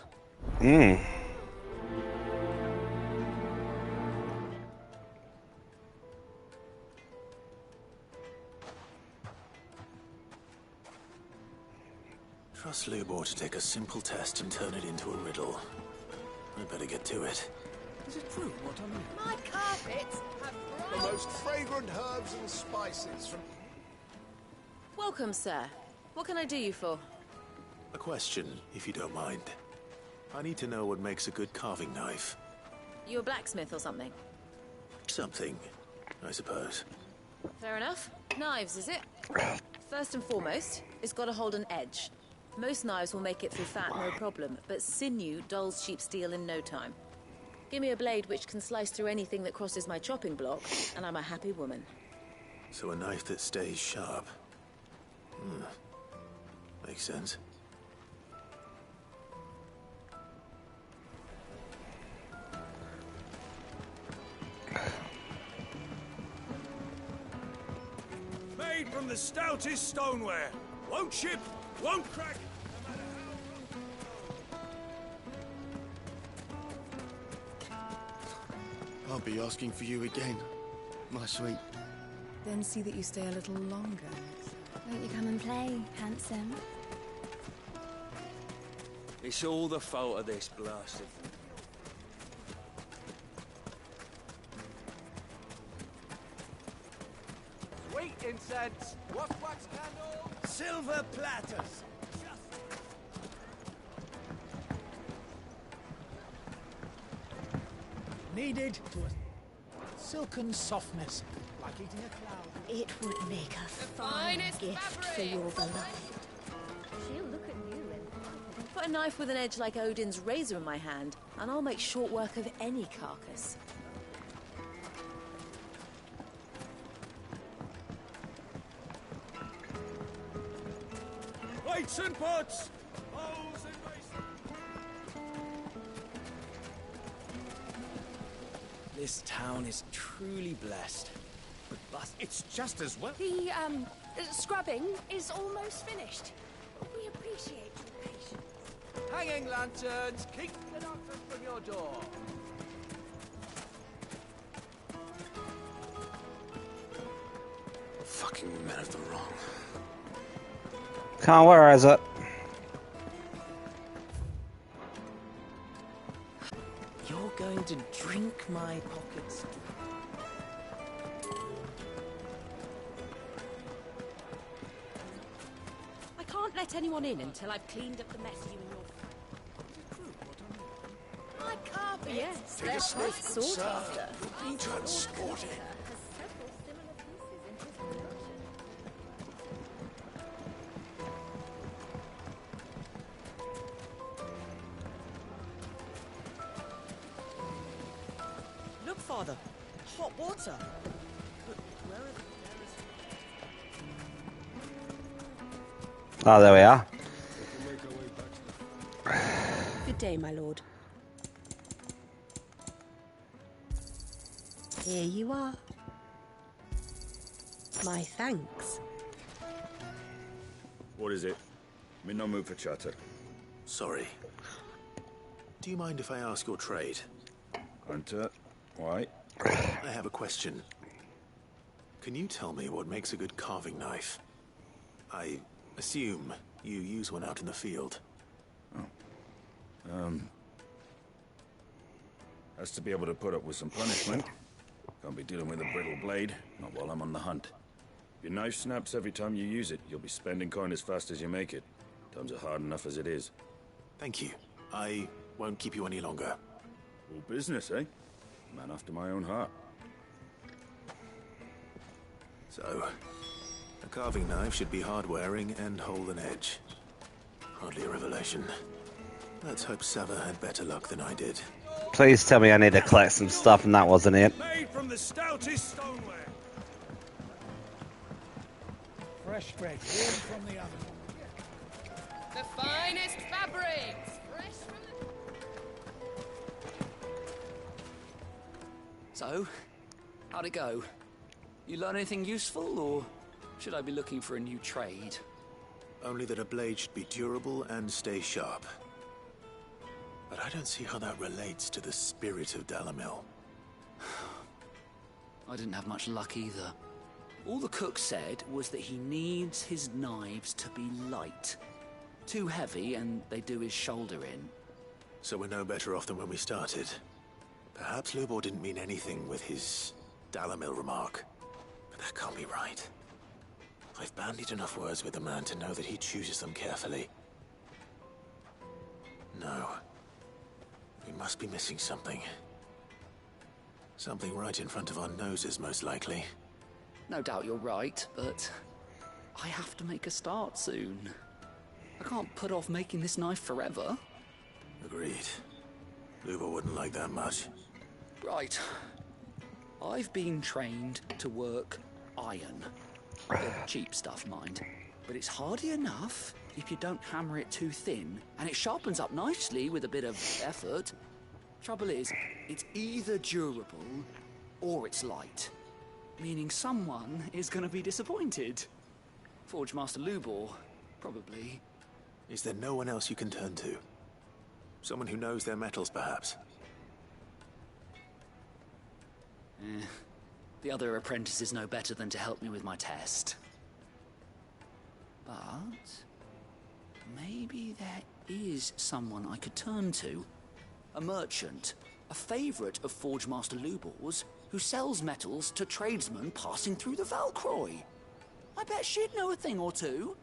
Trust Lubor to take a simple test and turn it into a riddle. I'd better get to it. Is it true what I'm hearing? My carpets have The grown. most fragrant herbs and spices from... Welcome, sir. What can I do you for? A question, if you don't mind. I need to know what makes a good carving knife. You a blacksmith or something? Something, I suppose. Fair enough. Knives, is it? First and foremost, it's got to hold an edge. Most knives will make it through fat, no problem, but sinew dulls cheap steel in no time. Give me a blade which can slice through anything that crosses my chopping block, and I'm a happy woman. So a knife that stays sharp. Makes sense. Made from the stoutest stoneware. Won't chip, won't crack, no matter I'll be asking for you again, my sweet. Then see that you stay a little longer. Won't you come and play, handsome? It's all the fault of this blasted. Sweet incense, wax candles, silver platters. Needed to a silken softness, like eating a cloud. It would make a fine gift for your beloved. She'll look at you and... Put a knife with an edge like Odin's razor in my hand, and I'll make short work of any carcass. Plates and pots, bowls and basins. This town is truly blessed. But it's just as well. The, scrubbing is almost finished. We appreciate your patience. Hanging lanterns, keep the doctors from your door. Fucking men of the wrong. Can't, where is it? you're going to drink my pockets. I can't let anyone in until I've cleaned up the mess you and your... My carpet! Yes, They're quite sought after. Being transported. Look, Father, hot water. But where are Oh, there we are. Good day, my lord. Here you are. My thanks. What is it? I'm in no mood for chatter. Sorry. Do you mind if I ask your trade? Hunter, why? I have a question. Can you tell me what makes a good carving knife? I assume you use one out in the field. Has to be able to put up with some punishment. Can't be dealing with a brittle blade, not while I'm on the hunt. If your knife snaps every time you use it, you'll be spending coin as fast as you make it. Times are hard enough as it is. Thank you. I won't keep you any longer. All business, eh? Man after my own heart. So, a carving knife should be hard-wearing and hold an edge. Hardly a revelation. Let's hope Sava had better luck than I did. Please tell me I need to collect some stuff and that wasn't it. Made from the stoutest stoneware. Fresh bread, warm from the oven. The finest fabrics! Fresh from the... So, how'd it go? You learn anything useful, or should I be looking for a new trade? Only that a blade should be durable and stay sharp. But I don't see how that relates to the spirit of Dalamil. I didn't have much luck either. All the cook said was that he needs his knives to be light. Too heavy and they do his shoulder in. So we're no better off than when we started. Perhaps Lubor didn't mean anything with his Dalamil remark. But that can't be right. I've bandied enough words with the man to know that he chooses them carefully. No. We must be missing something. Something right in front of our noses, most likely. No doubt you're right, but I have to make a start soon. I can't put off making this knife forever. Agreed. Lubor wouldn't like that much. Right. I've been trained to work iron. The cheap stuff, mind. But it's hardy enough if you don't hammer it too thin, and it sharpens up nicely with a bit of effort. Trouble is, it's either durable or it's light, meaning someone is going to be disappointed. Forge Master Lubor, probably. Is there no one else you can turn to? Someone who knows their metals, perhaps? The other apprentices know better than to help me with my test. But maybe there is someone I could turn to. A merchant, a favourite of Forge Master Lubor's, who sells metals to tradesmen passing through the Valcroy. I bet she'd know a thing or two.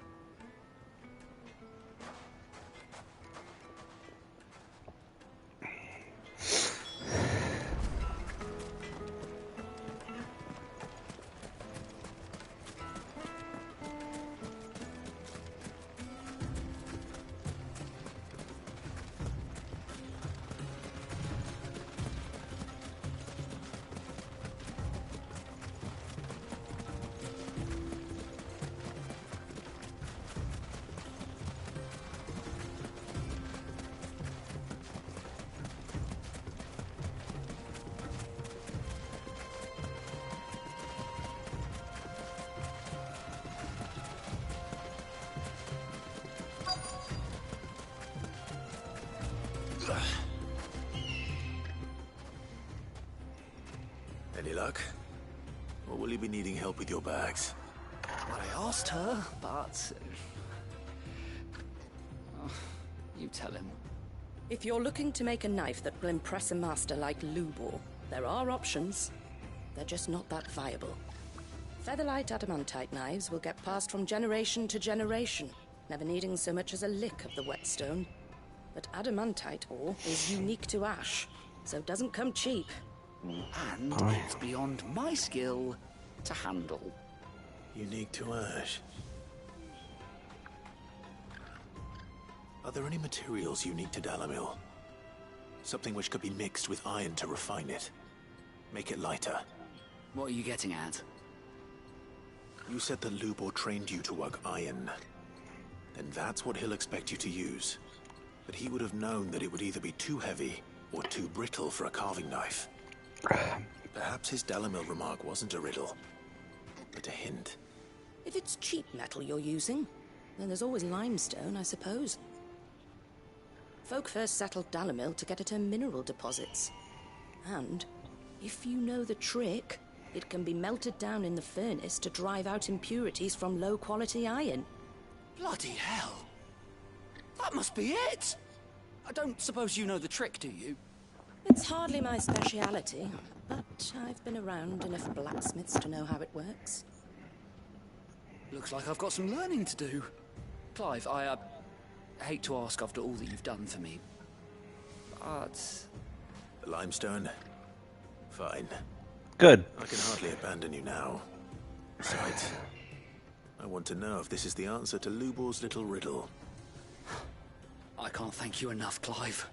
Any luck? Or will you be needing help with your bags? Well, I asked her, but... you tell him. If you're looking to make a knife that will impress a master like Lubor, there are options. They're just not that viable. Featherlight adamantite knives will get passed from generation to generation, never needing so much as a lick of the whetstone. But adamantite ore is unique to ash, so it doesn't come cheap. And it's beyond my skill to handle. Unique to ash. Are there any materials unique to Dalamil? Something which could be mixed with iron to refine it. Make it lighter. What are you getting at? You said that Lubor trained you to work iron. Then that's what he'll expect you to use. But he would have known that it would either be too heavy or too brittle for a carving knife. Perhaps his Dalamil remark wasn't a riddle, but a hint. If it's cheap metal you're using, then there's always limestone, I suppose. Folk first settled Dalamil to get at her mineral deposits. And, if you know the trick, it can be melted down in the furnace to drive out impurities from low-quality iron. Bloody hell! That must be it! I don't suppose you know the trick, do you? It's hardly my speciality, but I've been around enough blacksmiths to know how it works. Looks like I've got some learning to do. Clive, I hate to ask after all that you've done for me, but... The limestone? Fine. Good. I can hardly abandon you now. Besides, I want to know if this is the answer to Lubor's little riddle. I can't thank you enough, Clive.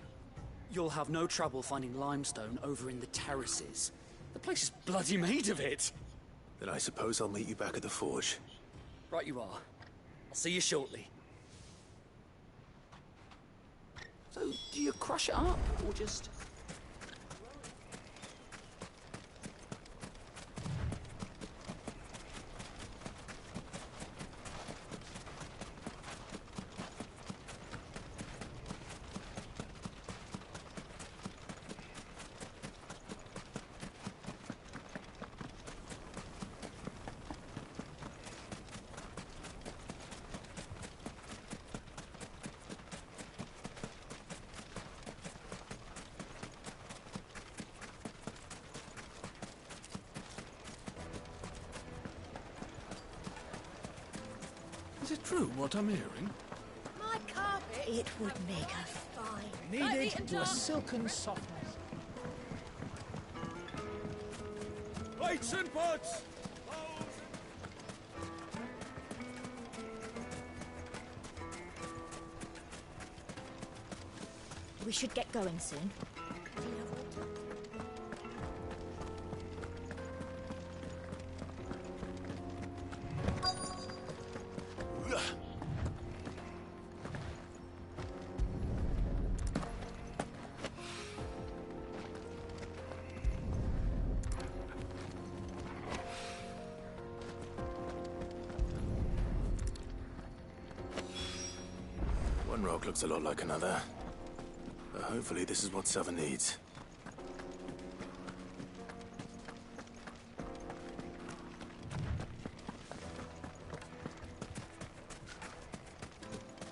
You'll have no trouble finding limestone over in the terraces. The place is bloody made of it. Then I suppose I'll meet you back at the forge. Right you are. I'll see you shortly. So, do you crush it up, or just... Is it true what I'm hearing? My carpet. It would make a fine. Kneaded to a silken softness. Plates and pots! We should get going soon. One rock looks a lot like another. But hopefully this is what Sava needs.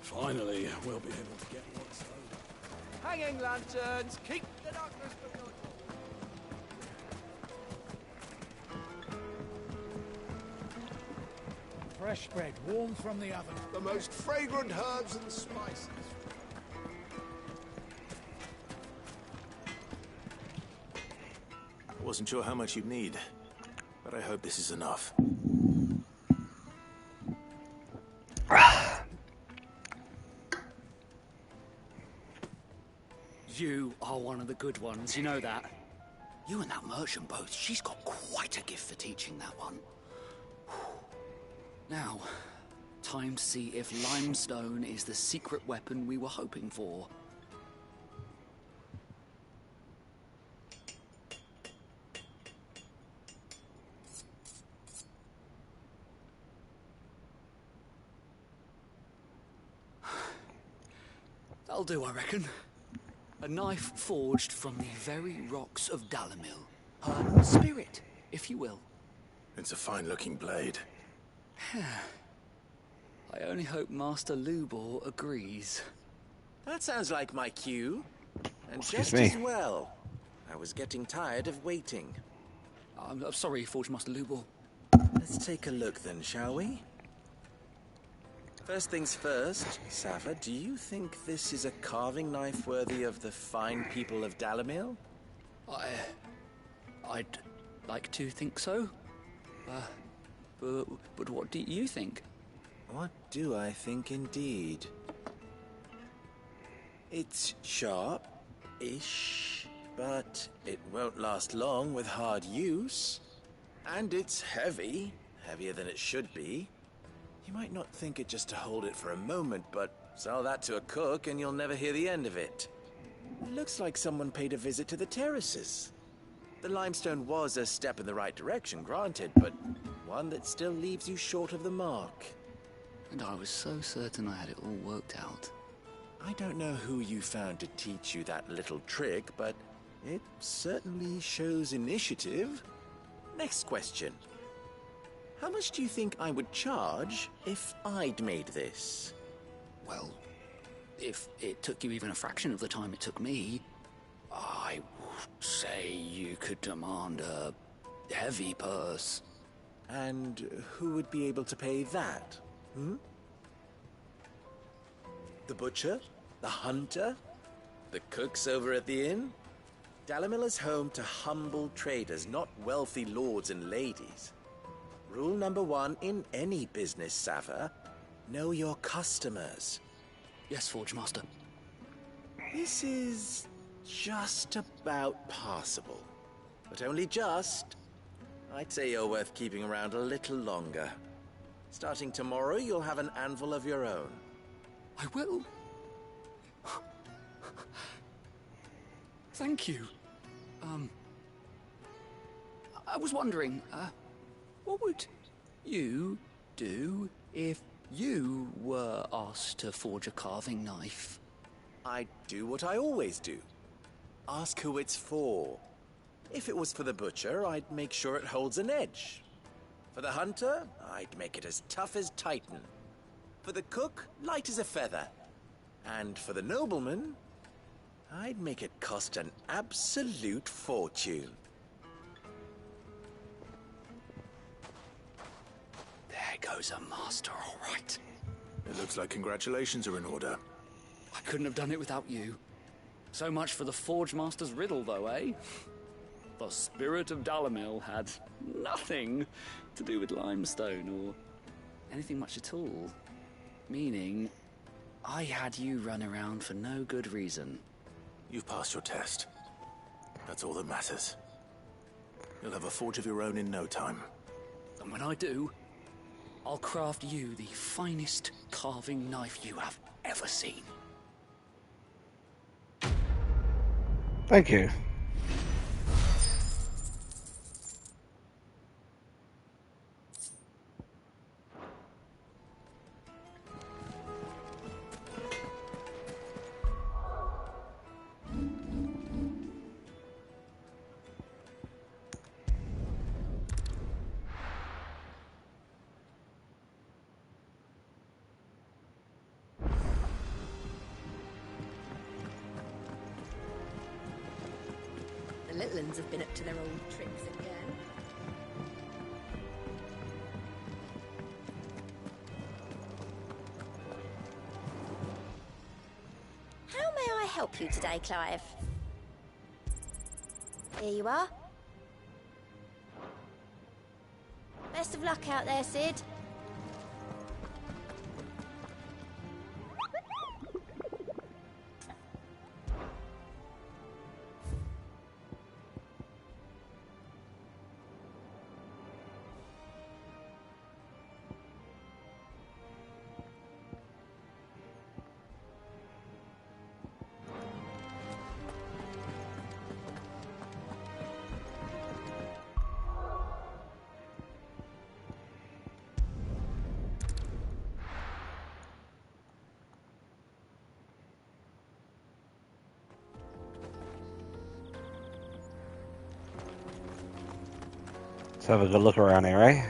Finally, we'll be able to get what's over. Hanging lanterns, keep the darkness from your door. Fresh bread, warm from the oven. The most fragrant herbs and spices. I wasn't sure how much you'd need, but I hope this is enough. You are one of the good ones, you know that? You and that merchant both, she's got quite a gift for teaching that one. Now, time to see if limestone is the secret weapon we were hoping for. That'll do, I reckon. A knife forged from the very rocks of Dalamil. Her spirit, if you will. It's a fine-looking blade. I only hope Master Lubor agrees. That sounds like my cue. And Excuse just me. as well. I was getting tired of waiting. I'm sorry, Forge Master Lubor. Let's take a look then, shall we? First things first, Sava, do you think this is a carving knife worthy of the fine people of Dalamil? I'd like to think so. But what do you think? What do I think indeed? It's sharp-ish, but it won't last long with hard use. And it's heavy, heavier than it should be. You might not think it just to hold it for a moment, but sell that to a cook and you'll never hear the end of it. It looks like someone paid a visit to the terraces. The limestone was a step in the right direction, granted, but one that still leaves you short of the mark. And I was so certain I had it all worked out. I don't know who you found to teach you that little trick, but it certainly shows initiative. Next question. How much do you think I would charge if I'd made this? Well, if it took you even a fraction of the time it took me, I would say you could demand a heavy purse. And who would be able to pay that? The butcher? The hunter? The cooks over at the inn? Dalamil is home to humble traders, not wealthy lords and ladies. Rule number 1 in any business, Sava, know your customers. Yes, Forge Master. This is just about passable. But only just. I'd say you're worth keeping around a little longer. Starting tomorrow, you'll have an anvil of your own. I will. Thank you. I was wondering, what would you do if you were asked to forge a carving knife? I'd do what I always do. Ask who it's for. If it was for the butcher, I'd make sure it holds an edge. For the hunter, I'd make it as tough as Titan. For the cook, light as a feather. And for the nobleman, I'd make it cost an absolute fortune. There goes a master, all right. It looks like congratulations are in order. I couldn't have done it without you. So much for the Forge Master's riddle, though, eh? The spirit of Dalamil had nothing to do with limestone or anything much at all. Meaning, I had you run around for no good reason. You've passed your test. That's all that matters. You'll have a forge of your own in no time. And when I do, I'll craft you the finest carving knife you have ever seen. Thank you. little uns have been up to their old tricks again. How may I help you today, Clive? Here you are. Best of luck out there, Sid. Let's have a good look around here, eh?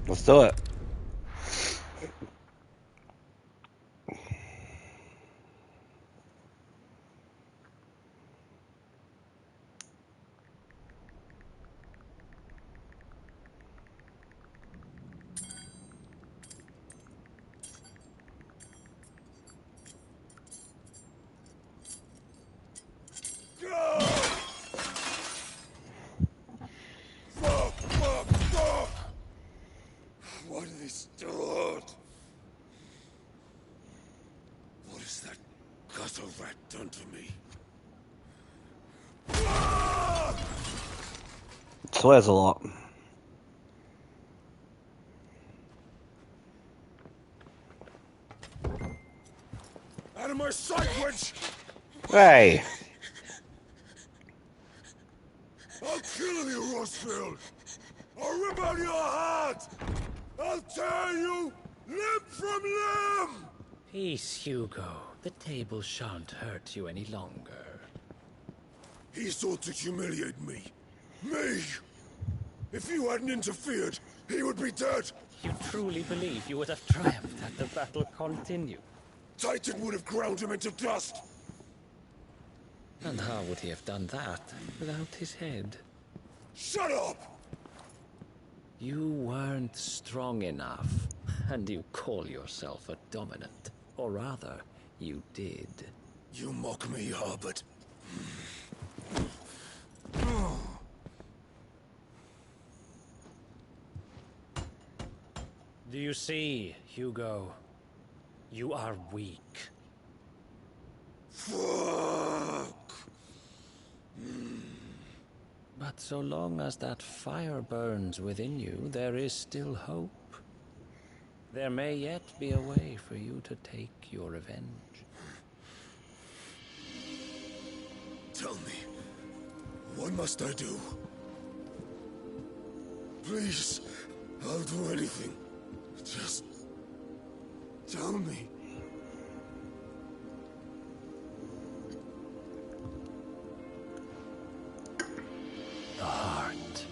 Let's do it. What did they start? What has that gutter rat done to me? Swears a lot. Out of my sight, wench! Hey! I'll kill you, Rossfield! I'll rip out your heart! I'll tear you limb from limb! Peace, Hugo. The table shan't hurt you any longer. He sought to humiliate me. Me! If you hadn't interfered, he would be dead! You truly believe you would have triumphed had the battle continued? Titan would have ground him into dust! And how would he have done that without his head? Shut up! You weren't strong enough, and you call yourself a dominant. Or rather, you did. You mock me, Harbert. Do you see, Hugo? You are weak. Fuck! But so long as that fire burns within you, there is still hope. There may yet be a way for you to take your revenge. Tell me, what must I do? Please, I'll do anything. Just tell me. The heart.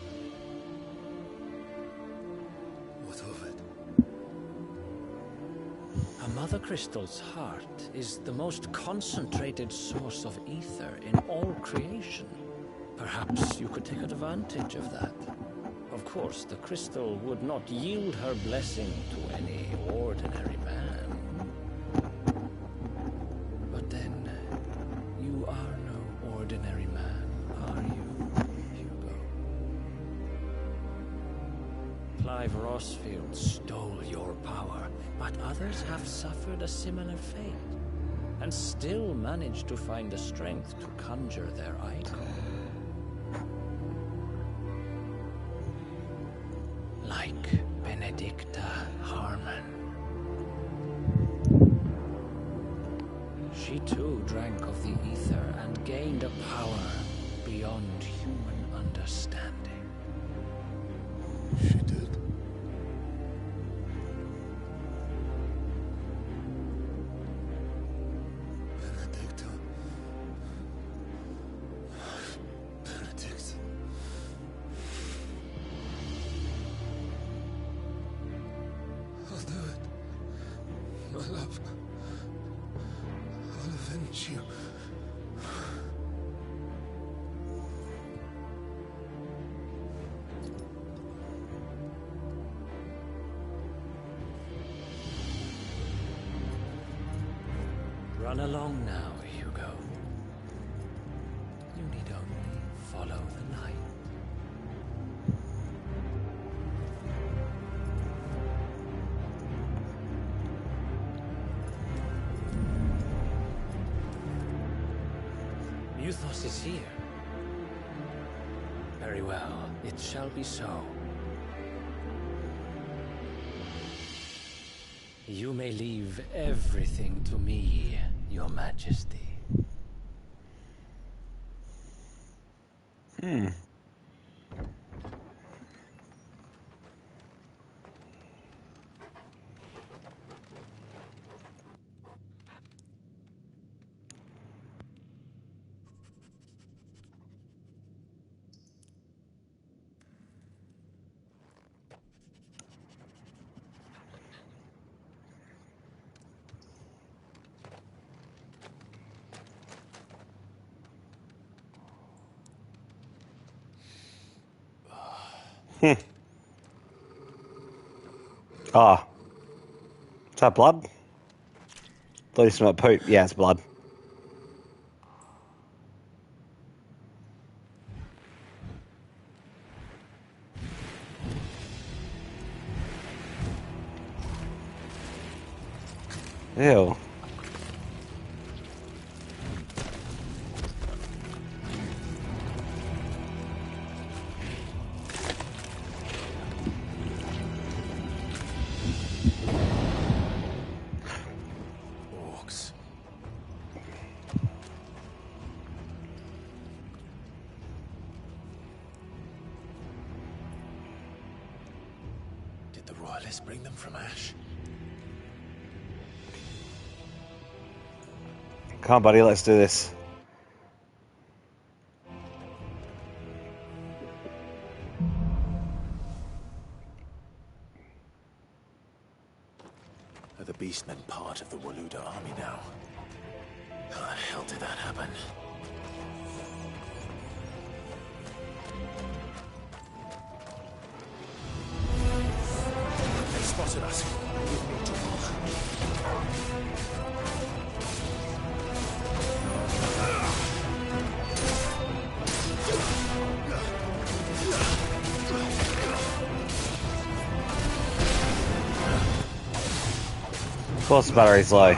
What of it? A mother crystal's heart is the most concentrated source of ether in all creation. Perhaps you could take advantage of that. Of course, the crystal would not yield her blessing to any ordinary man. But then, you are no ordinary man, are you, Hugo? Clive Rossfield stole your power, but others have suffered a similar fate, and still managed to find the strength to conjure their icon. Like Benedicta Harmon. She too drank of the ether and gained a power beyond human understanding. She did? Benedicta. Benedict. I'll do it. My love. I'll avenge you. Run along now, Hugo. You need only follow the light. Muthos is here. Very well, it shall be so. You may leave everything to me, Your Majesty. Ah. Is that blood? Thought you smelled poop. Yeah, it's blood. Ew. Orcs. Did the royalists bring them from Ash? Come on, buddy, let's do this. Are the Beastmen part of the Waluda army now? How the hell did that happen? They spotted us. Give me to Of course the battery's low.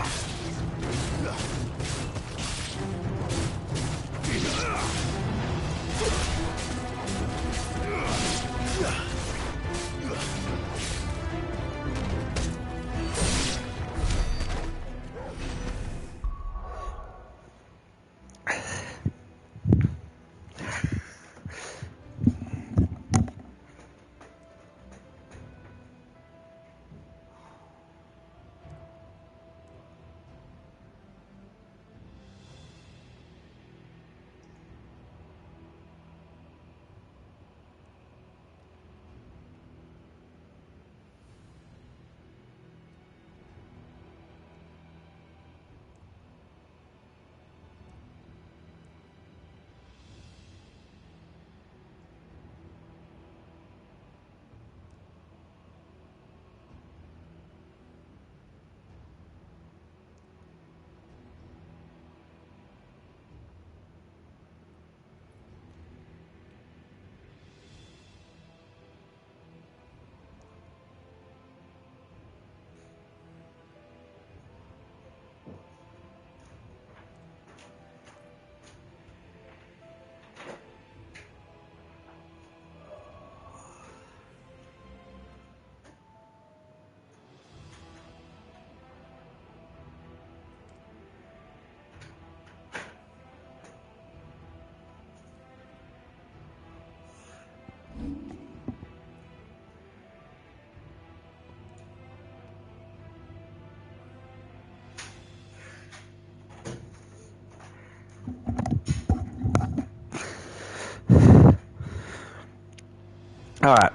Alright.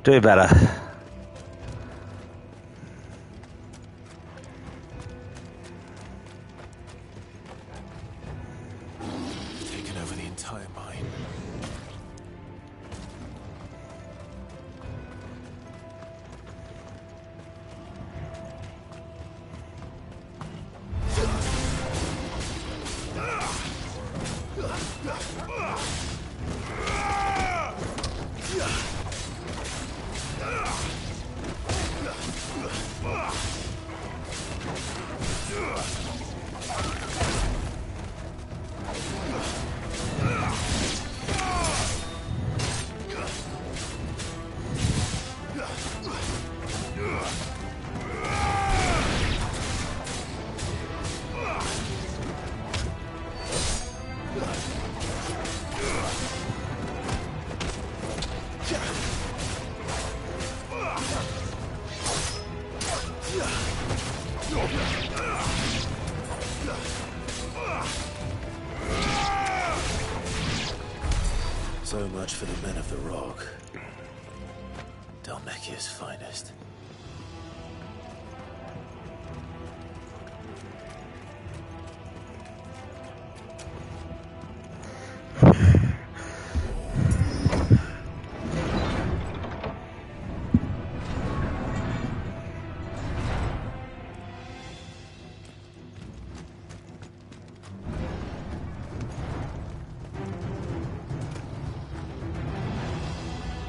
Do better. Taken over the entire mine. So much for the men of the Rock. Dalmekia's finest.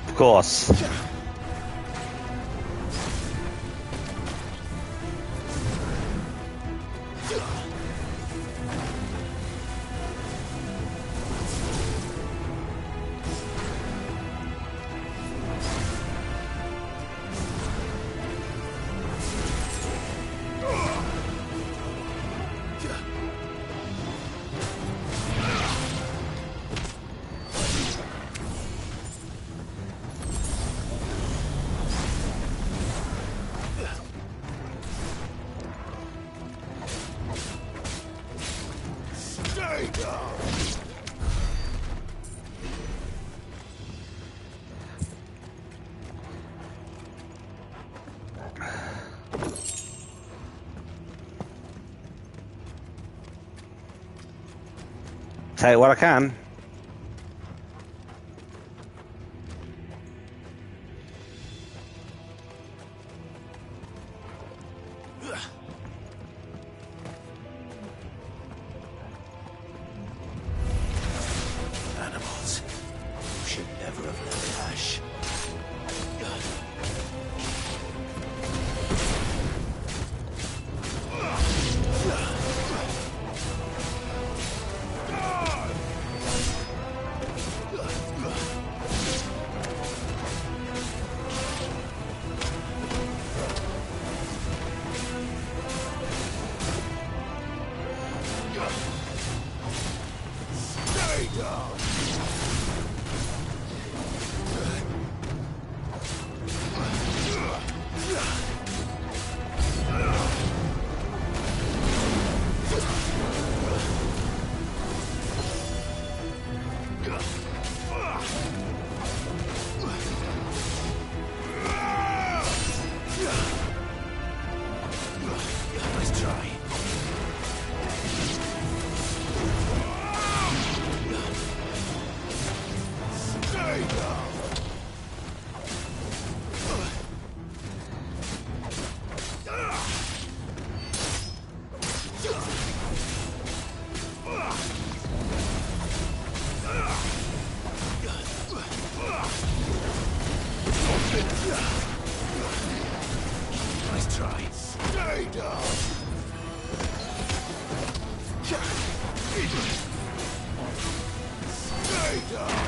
Of course. Take what I can. Animals. Should never have left Ash. Nice try. Nice try. Stay down. Stay down.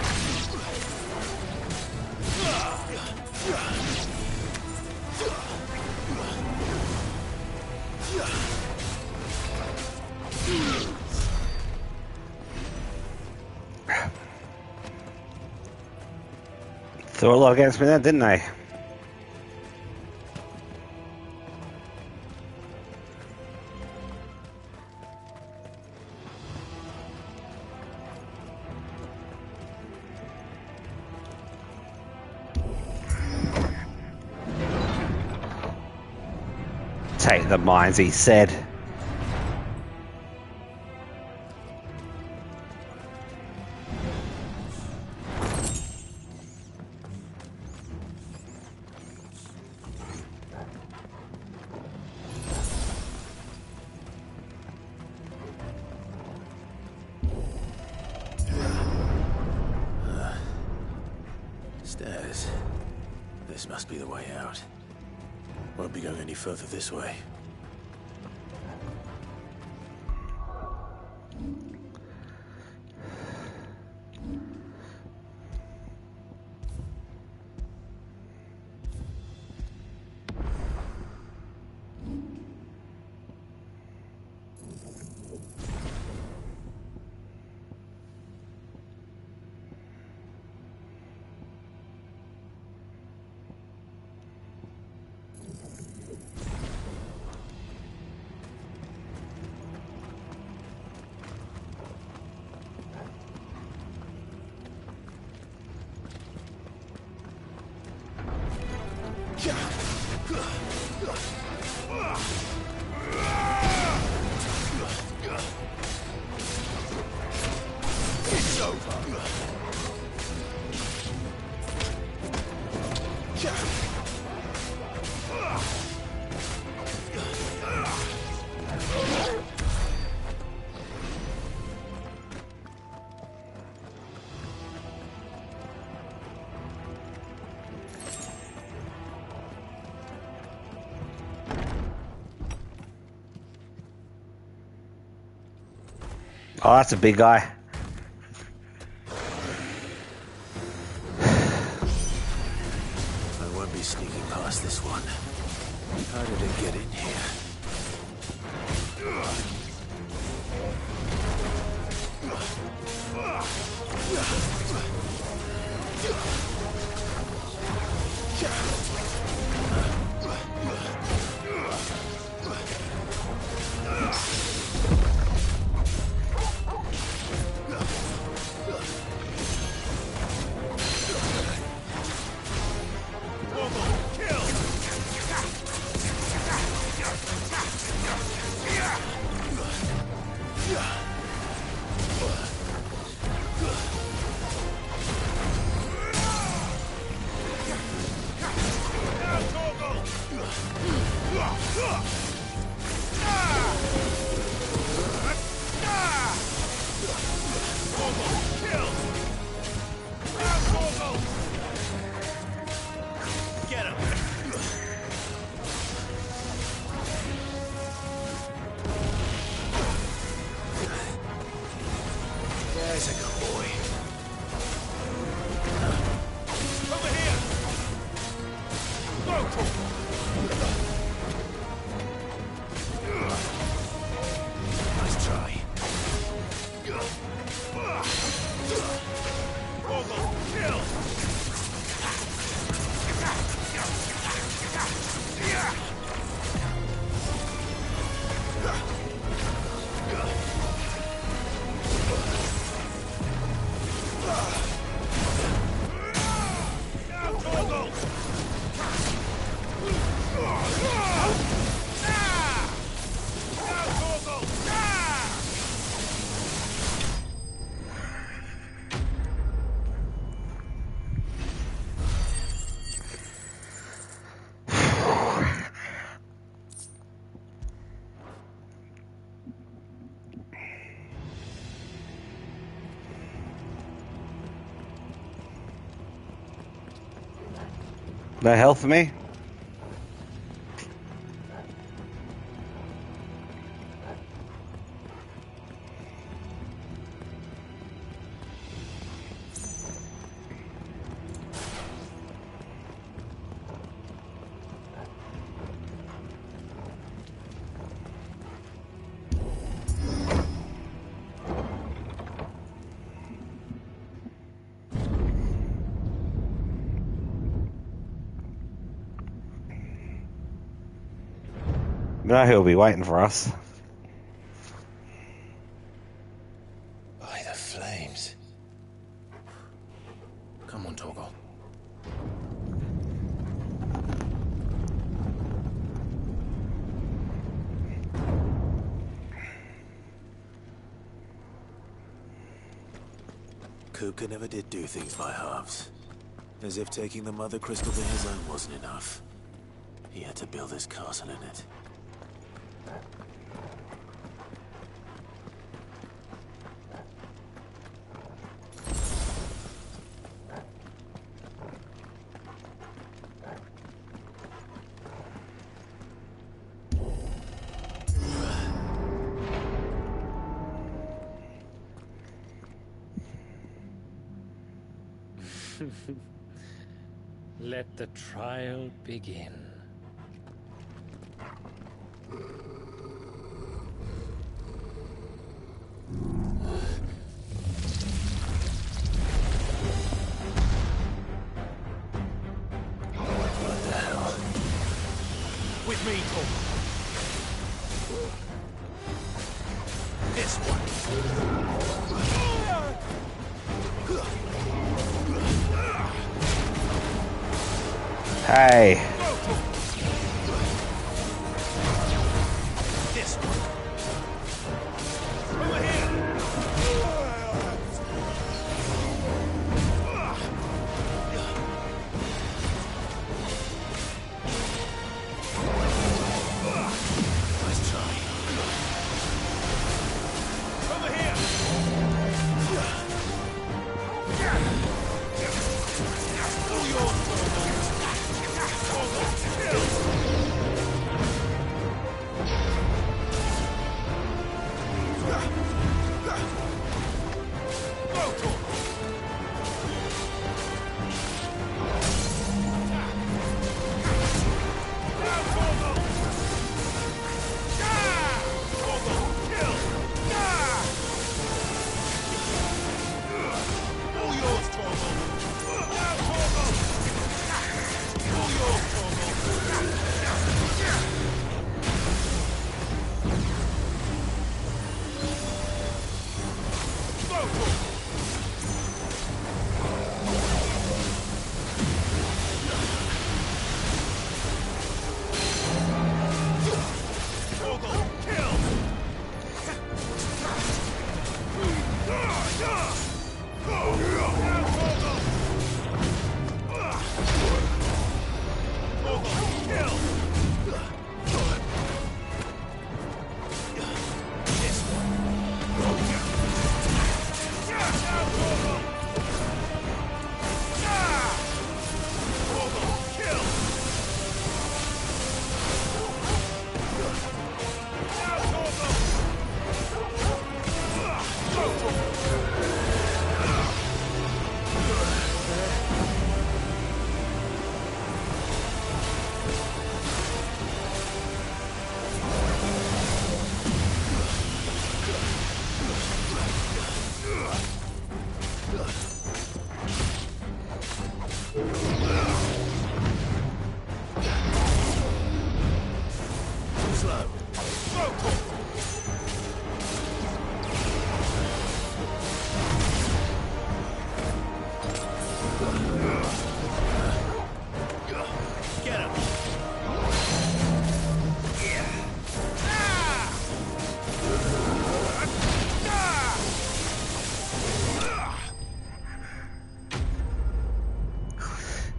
Threw a lot against me then, didn't they? take the mines, he said. Stairs. This must be the way out. Won't be going any further this way. It's over. Oh, that's a big guy. I won't be sneaking past this one. How did it get in here? There's a good boy. Over here! Go, nice try. Kill! No health for me? No, he'll be waiting for us. By the flames. Come on, Torgal. Kupka never did do things by halves. As if taking the Mother Crystal to his own wasn't enough. He had to build his castle in it. Let the trial begin. What the hell? With me, Tom. This one. Hey. This one. Over here. Nice try. Over here. All yours.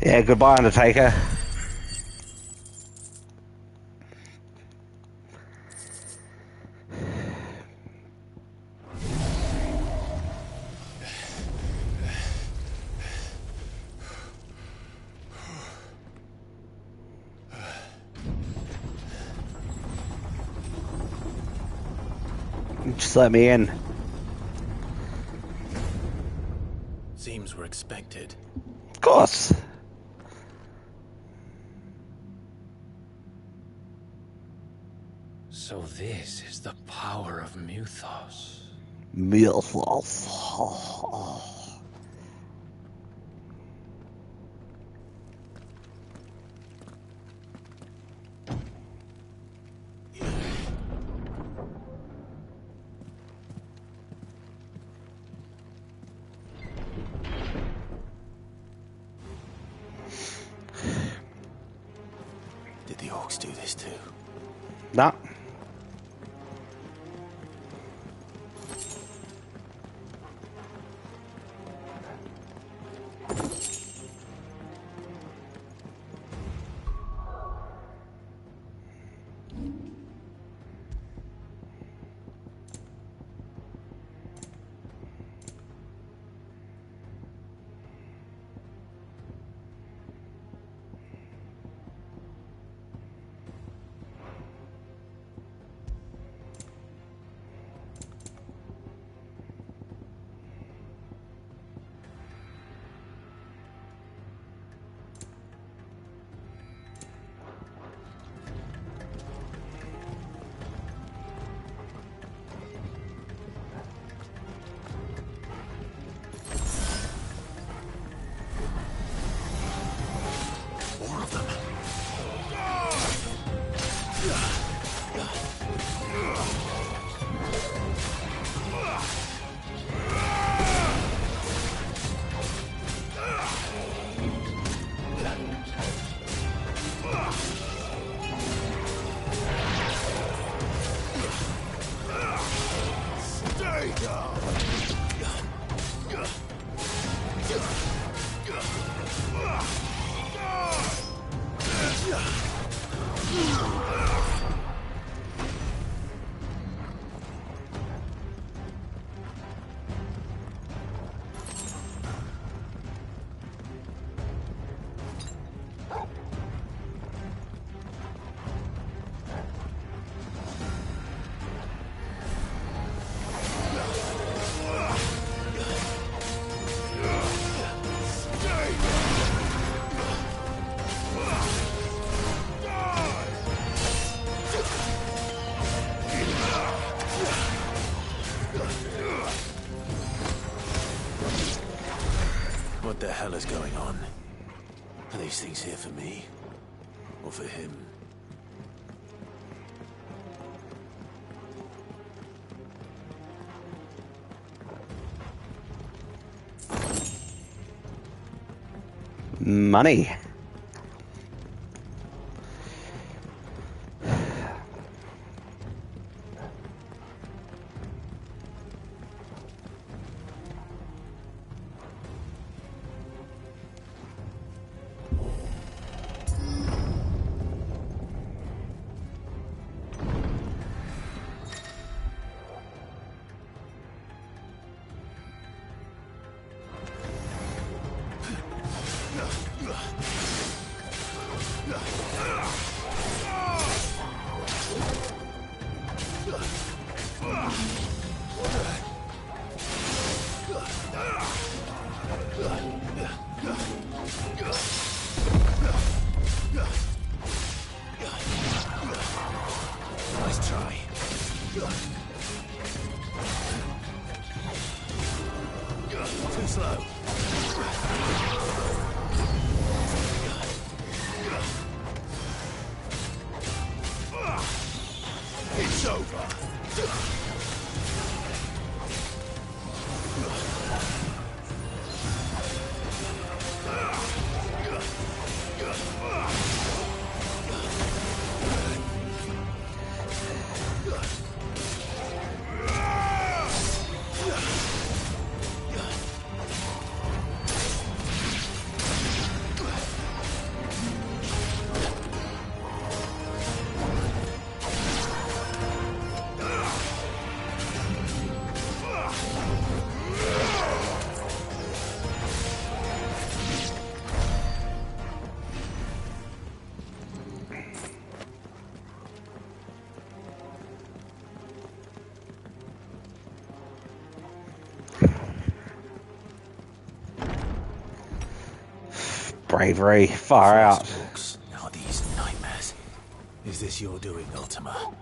Yeah, goodbye, Undertaker. Just let me in. Seems we're expected. Of course. So this is the power of Muthos. Muthos. Did the orcs do this too? Nah. What the hell is going on? Are these things here for me? Or for him? Money. Nice try. Too slow. It's over. Bravery, far out. Now these nightmares. Is this your doing, Ultima?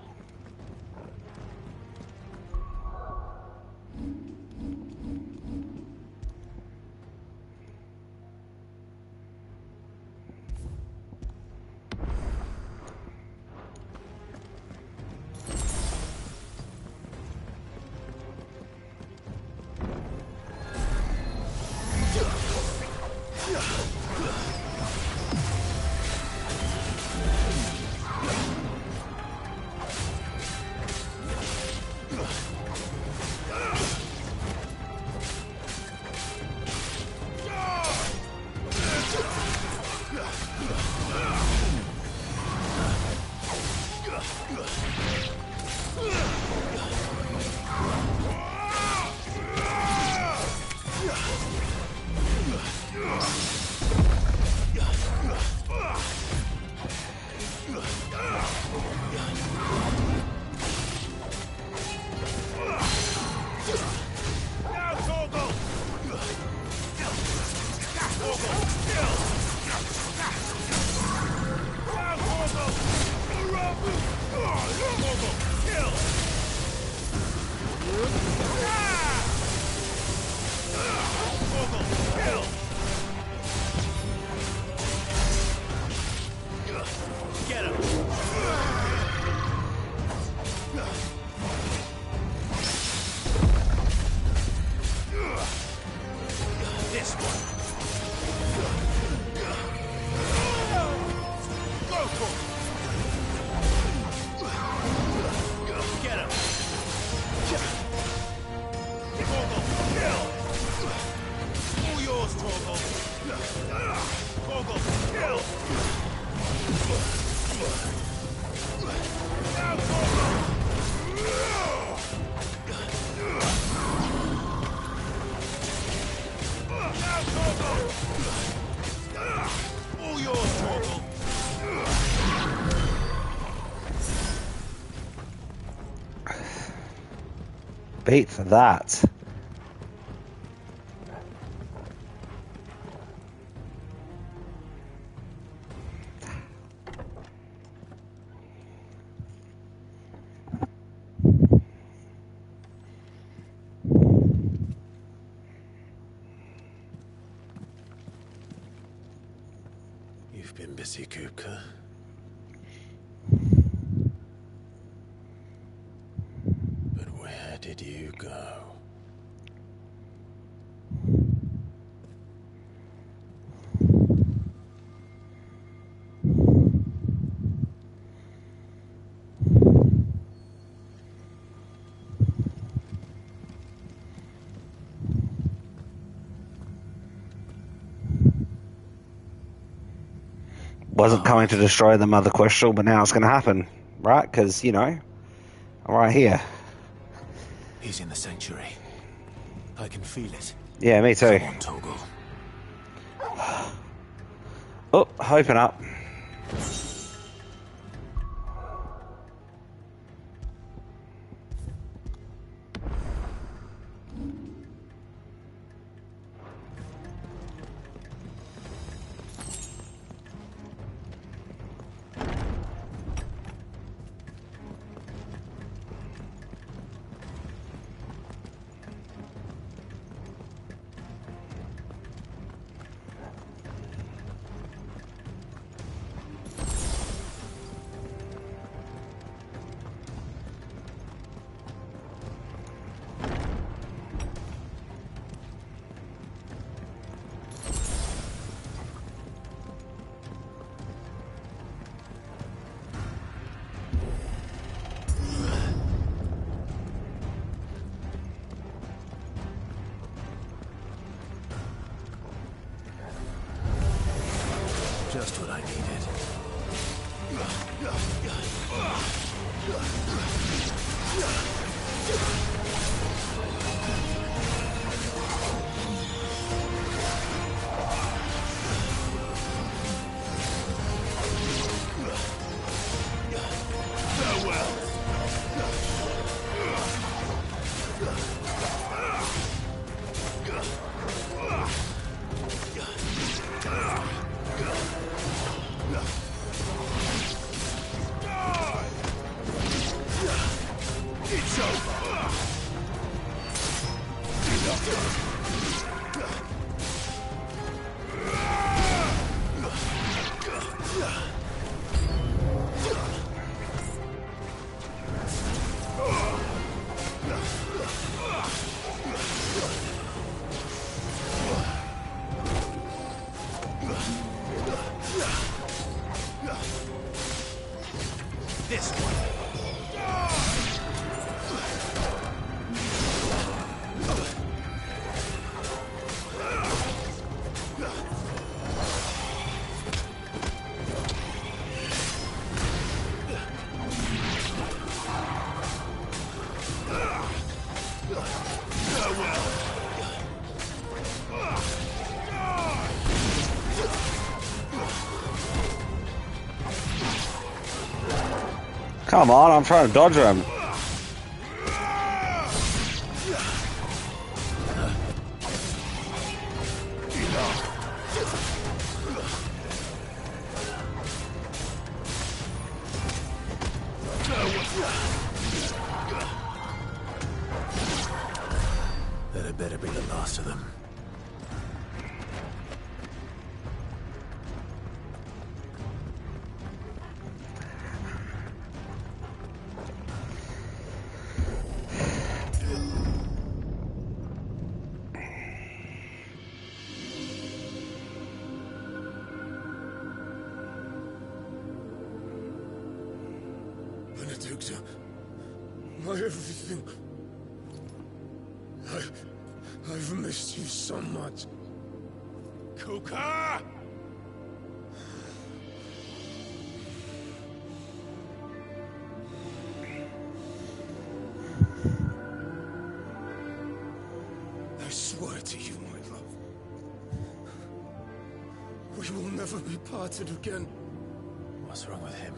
Beat that. You've been busy, Kupka. But where did you go? Wasn't coming to destroy the Mother Crystal, but now it's going to happen, right? Because, you know, I'm right here. He's in the sanctuary. I can feel it. Yeah, me too. Come on, Toggle. Oh, open up. Just what I needed. This one. Come on, I'm trying to dodge him. That had better be the last of them. Benedicta, my everything. I've missed you so much. Kuka! I swear to you, my love, we will never be parted again. What's wrong with him?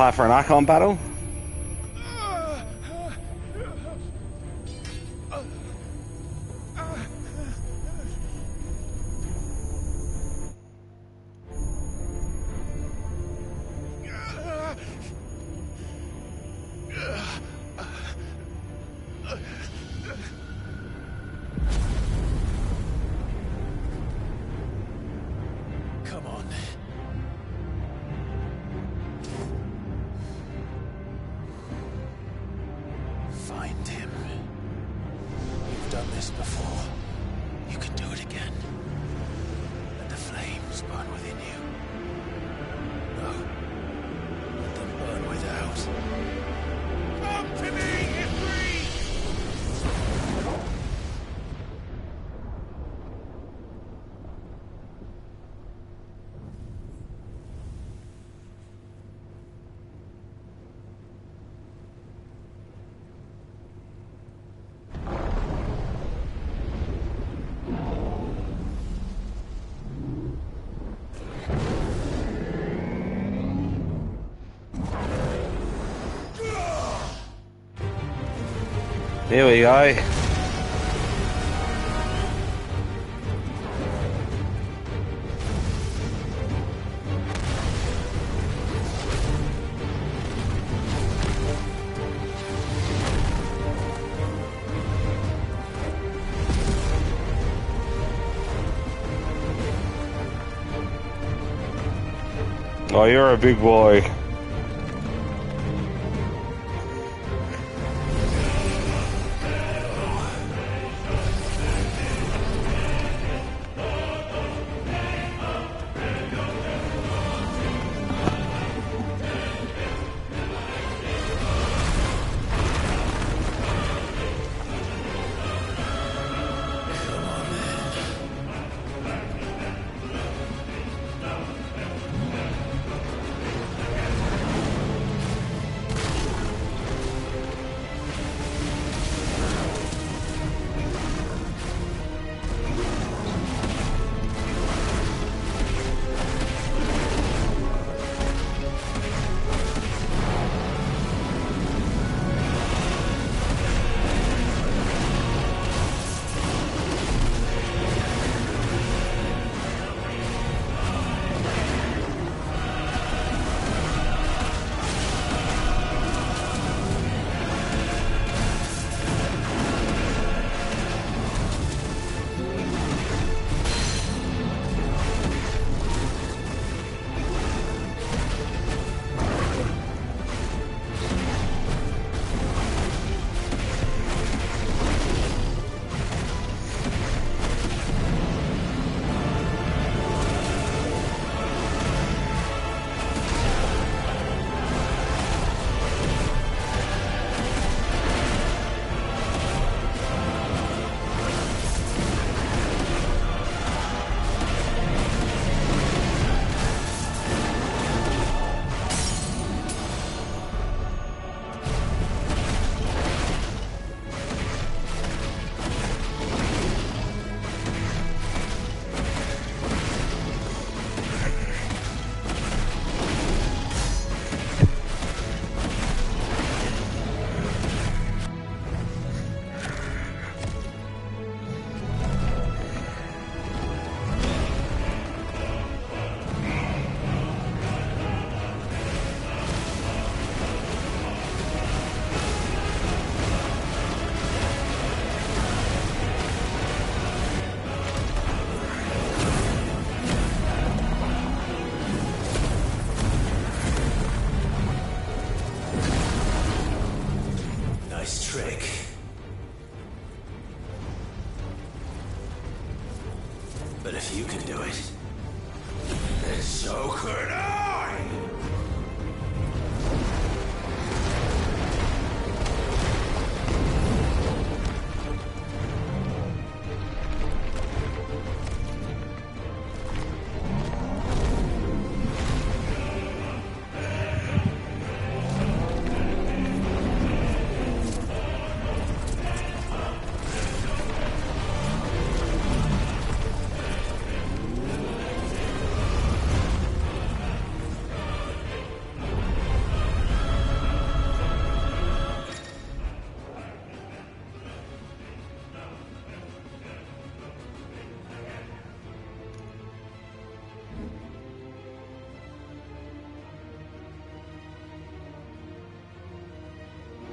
Time for an Icon battle? Come on. Find him. You've done this before. You can do it again. Let the flames burn within you. No. Let them burn without. Come to me, Ifrit! Here we go. Oh, you're a big boy.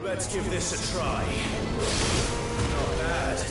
Let's give this a try. Not bad.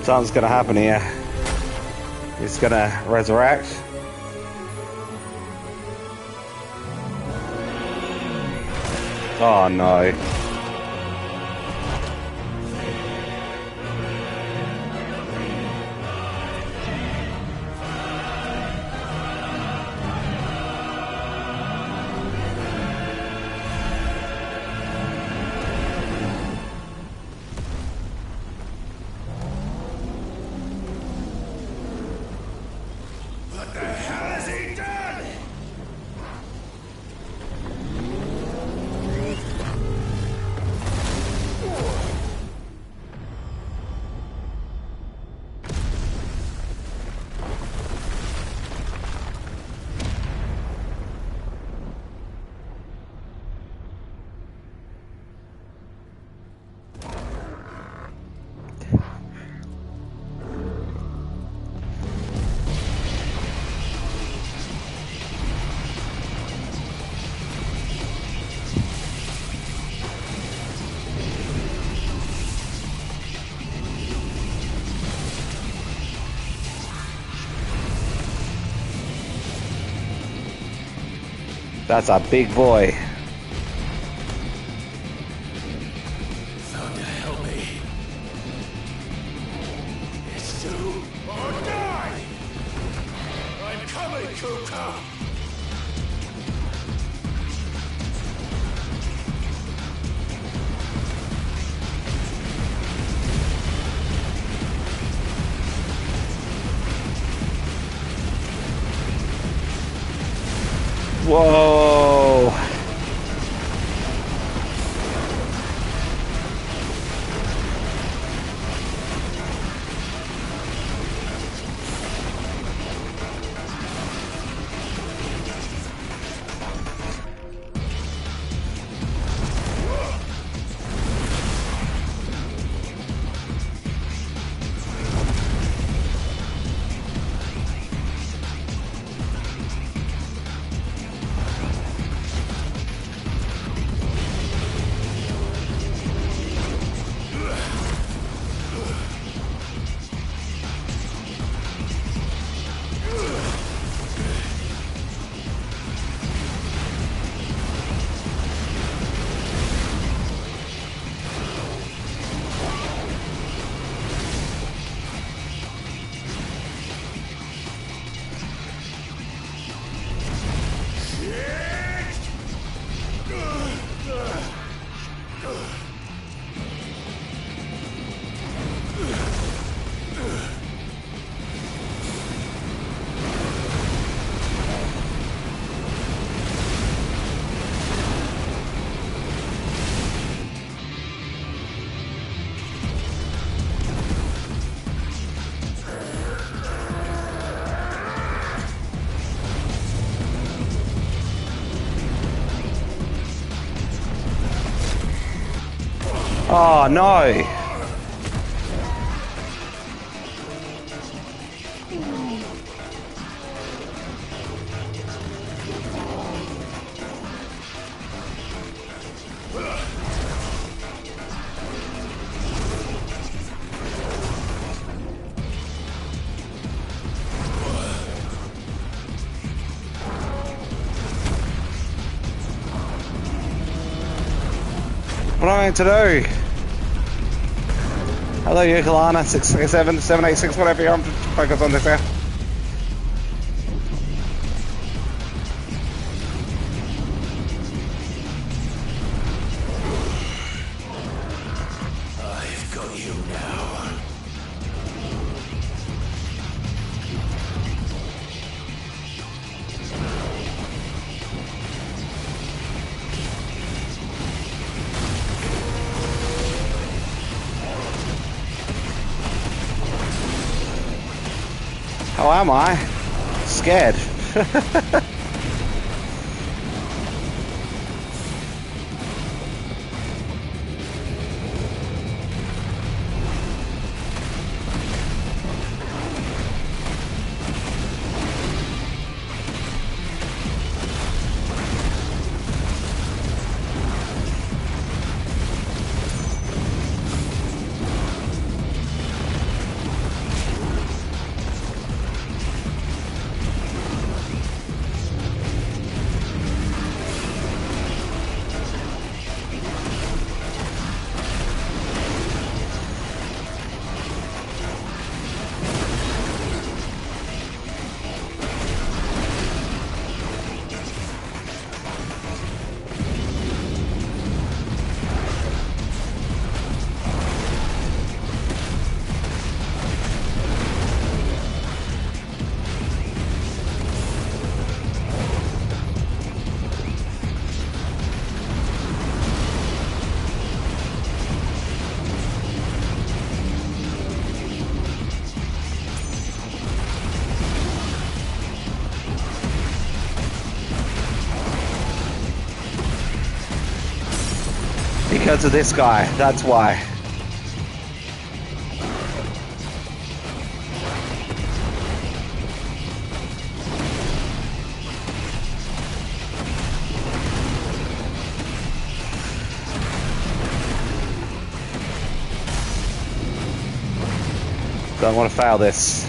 Something's gonna happen here. He's gonna resurrect. Oh no. That's a big boy. Thunder, help me. It's do or die! I'm coming, Kuka! Whoa! Oh no! What am I meant to do? Hello, Eukalana, 637, 786, whatever you're on, focus on this now. I've got you now. How am I? Scared. Because of this guy, that's why. Don't want to fail this.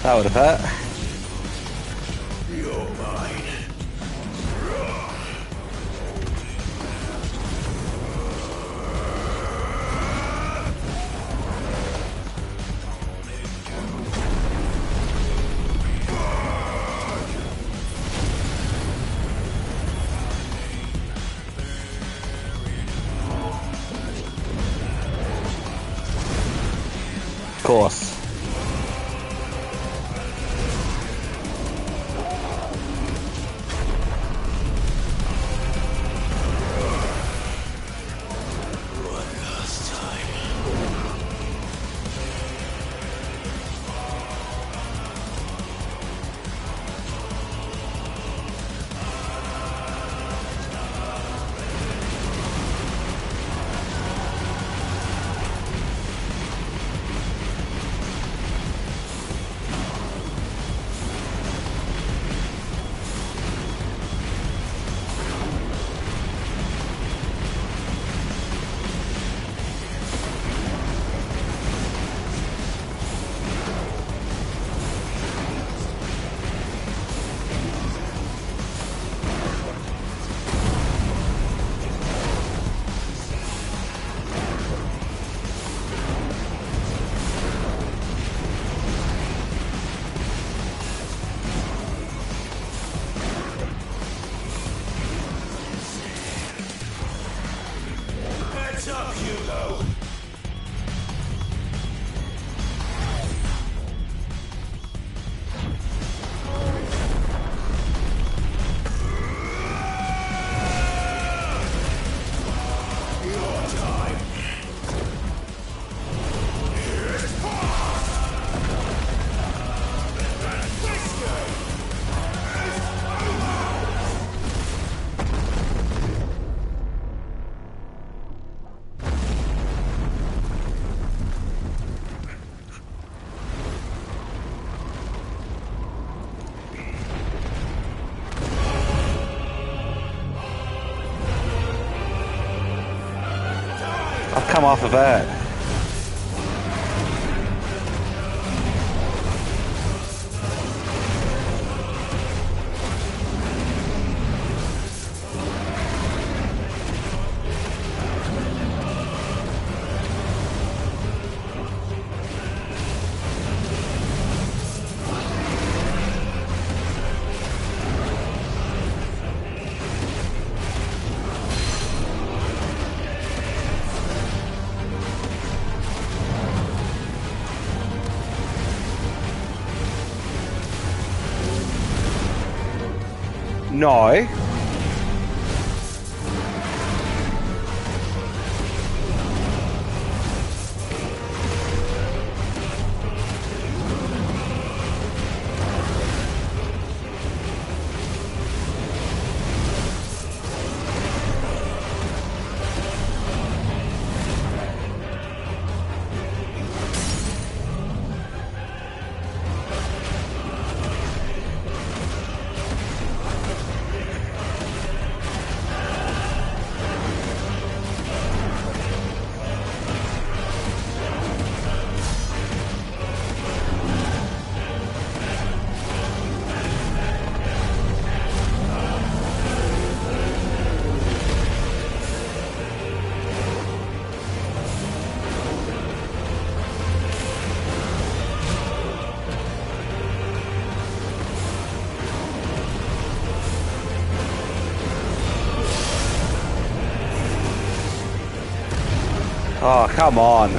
That would have hurt. You're mine. Of course. Heads up, Hugo! I've come off of it. No. Oh, come on.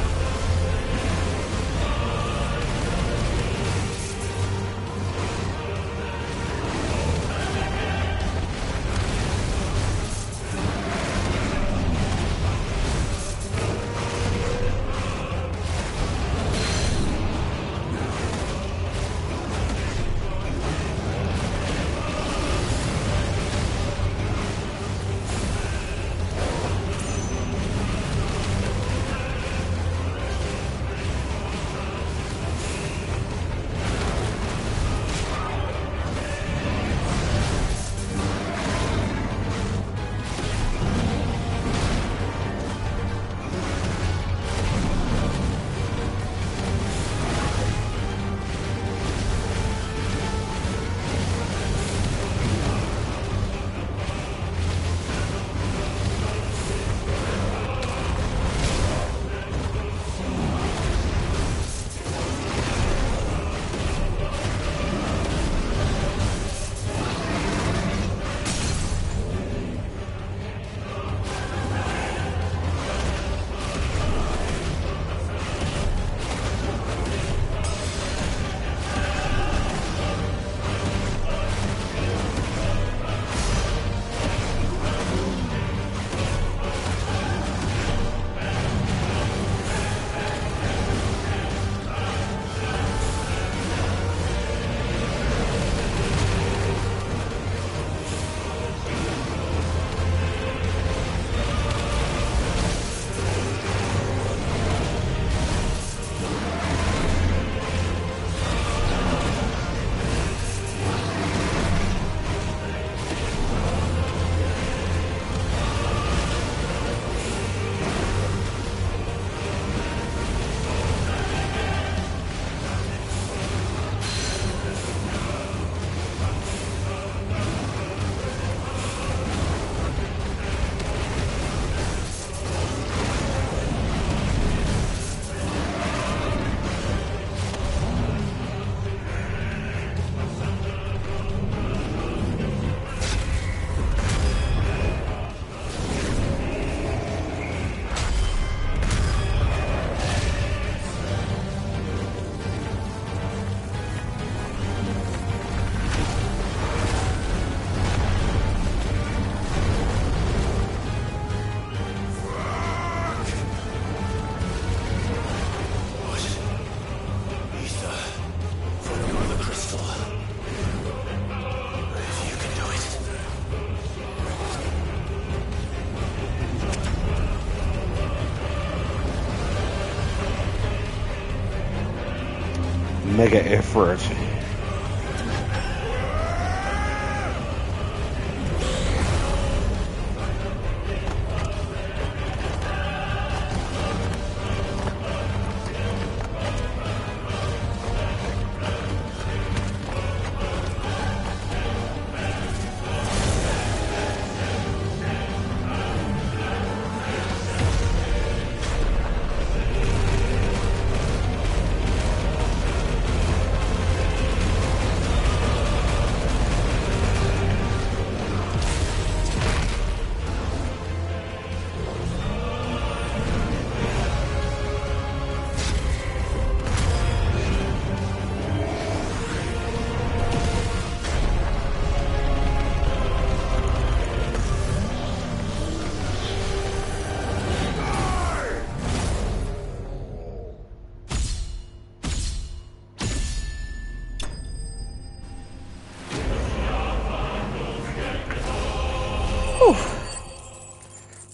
mega effort.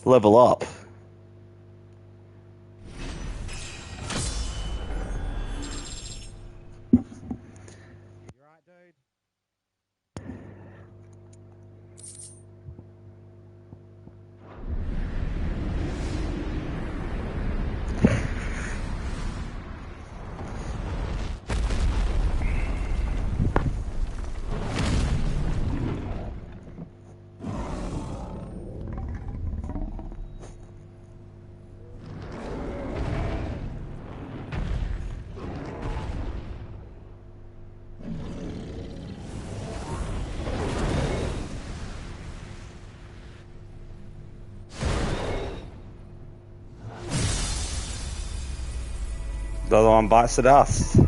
Level up. The other one bites the dust.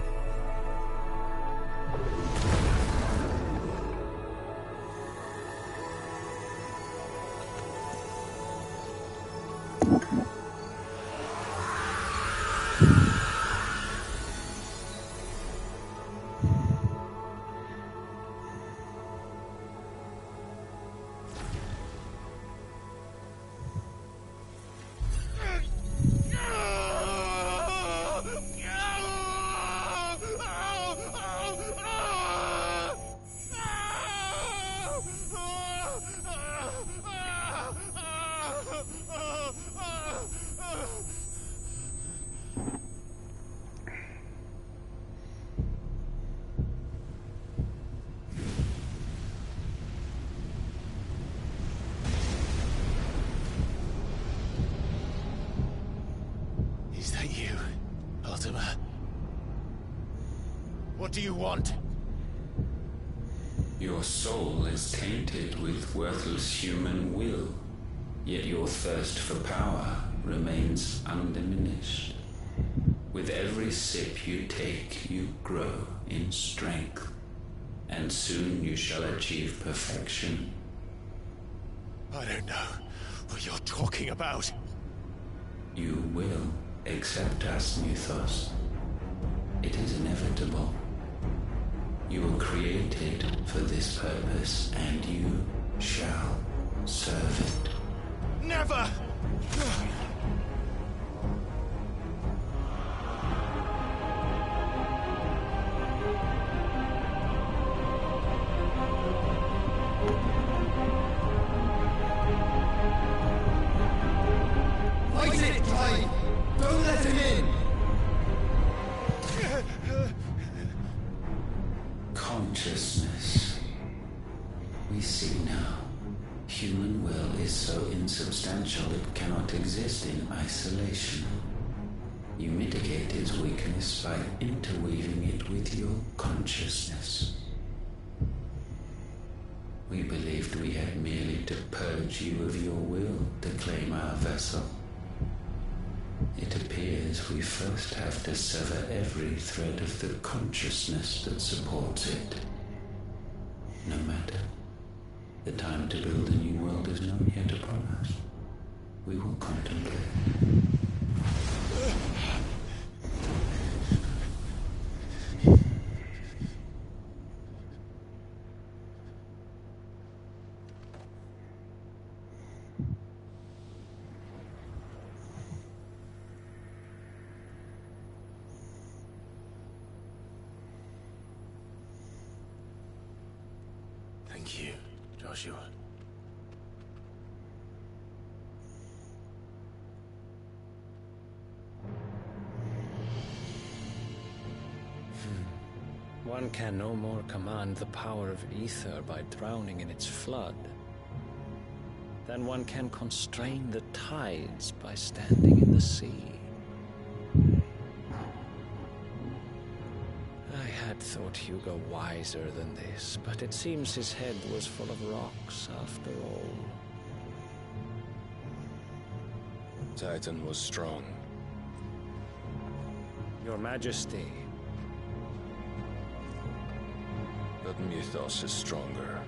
Is that you, Ultima? What do you want? Your soul is tainted with worthless human will, yet your thirst for power remains undiminished. With every sip you take, you grow in strength, and soon you shall achieve perfection. I don't know what you're talking about. You will accept us, Mythos. It is inevitable. You were created for this purpose, and you shall serve it. Never! Fight it, Ty! Don't let him in! Consciousness. We see now. Human will is so insubstantial it cannot exist in isolation. You mitigate its weakness by interweaving it with your consciousness. We believed we had merely to purge you of your will to claim our vessel. It appears we first have to sever every thread of the consciousness that supports it. No matter. The time to build a new world is not yet upon us. We will contemplate. Thank you, Joshua. One can no more command the power of ether by drowning in its flood than one can constrain the tides by standing in the sea. I had thought Hugo wiser than this, but it seems his head was full of rocks after all. Titan was strong. Your Majesty. But Mythos is stronger.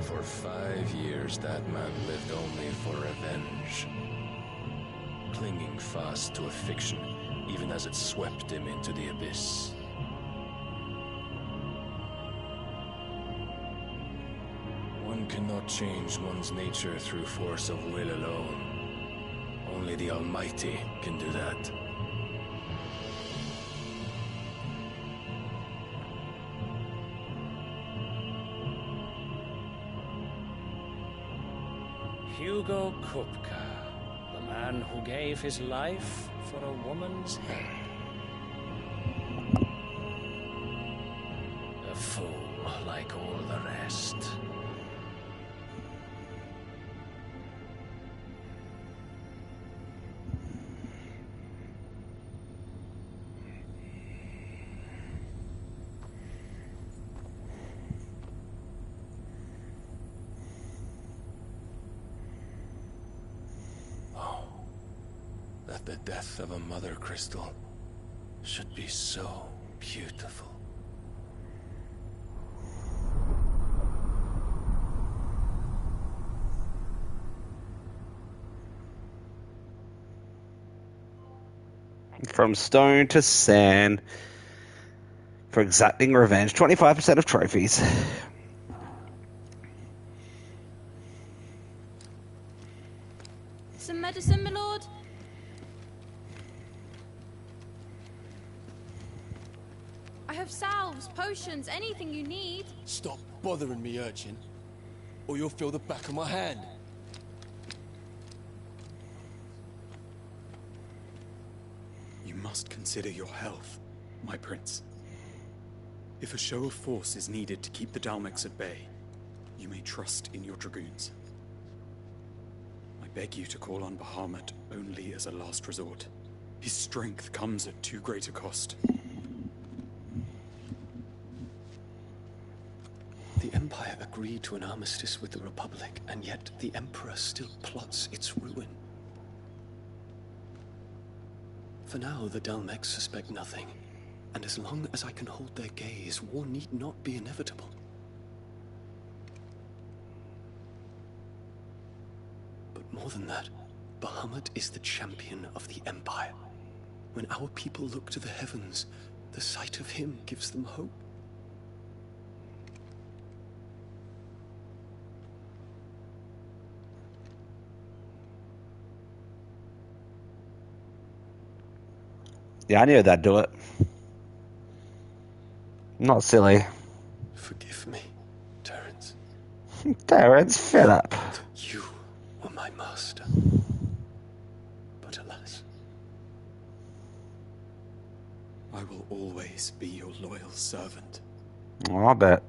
For 5 years, that man lived only for revenge. Clinging fast to a fiction, even as it swept him into the abyss. One cannot change one's nature through force of will alone. Only the Almighty can do that. Hugo Kupka, the man who gave his life for a woman's head. A fool like all the rest. The death of a mother crystal should be so beautiful. From stone to sand for exacting revenge. 25% of trophies. Some medicine, my lord? I have salves, potions, anything you need. Stop bothering me, urchin, or you'll feel the back of my hand. You must consider your health, my prince. If a show of force is needed to keep the Dalmex at bay, you may trust in your dragoons. I beg you to call on Bahamut only as a last resort. His strength comes at too great a cost. The Empire agreed to an armistice with the Republic, and yet the Emperor still plots its ruin. For now, the Dalmex suspect nothing, and as long as I can hold their gaze, war need not be inevitable. But more than that, Bahamut is the champion of the Empire. When our people look to the heavens, the sight of him gives them hope. Yeah, I knew that'd do it. Not silly. Forgive me, Terence. Terence, fill up. You were my master. But alas. I will always be your loyal servant. Oh, I bet.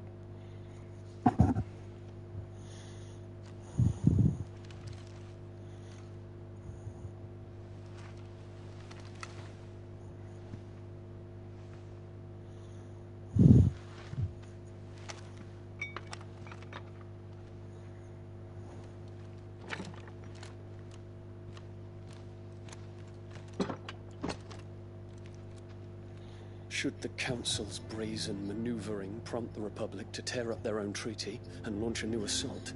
Should the Council's brazen maneuvering prompt the Republic to tear up their own treaty and launch a new assault,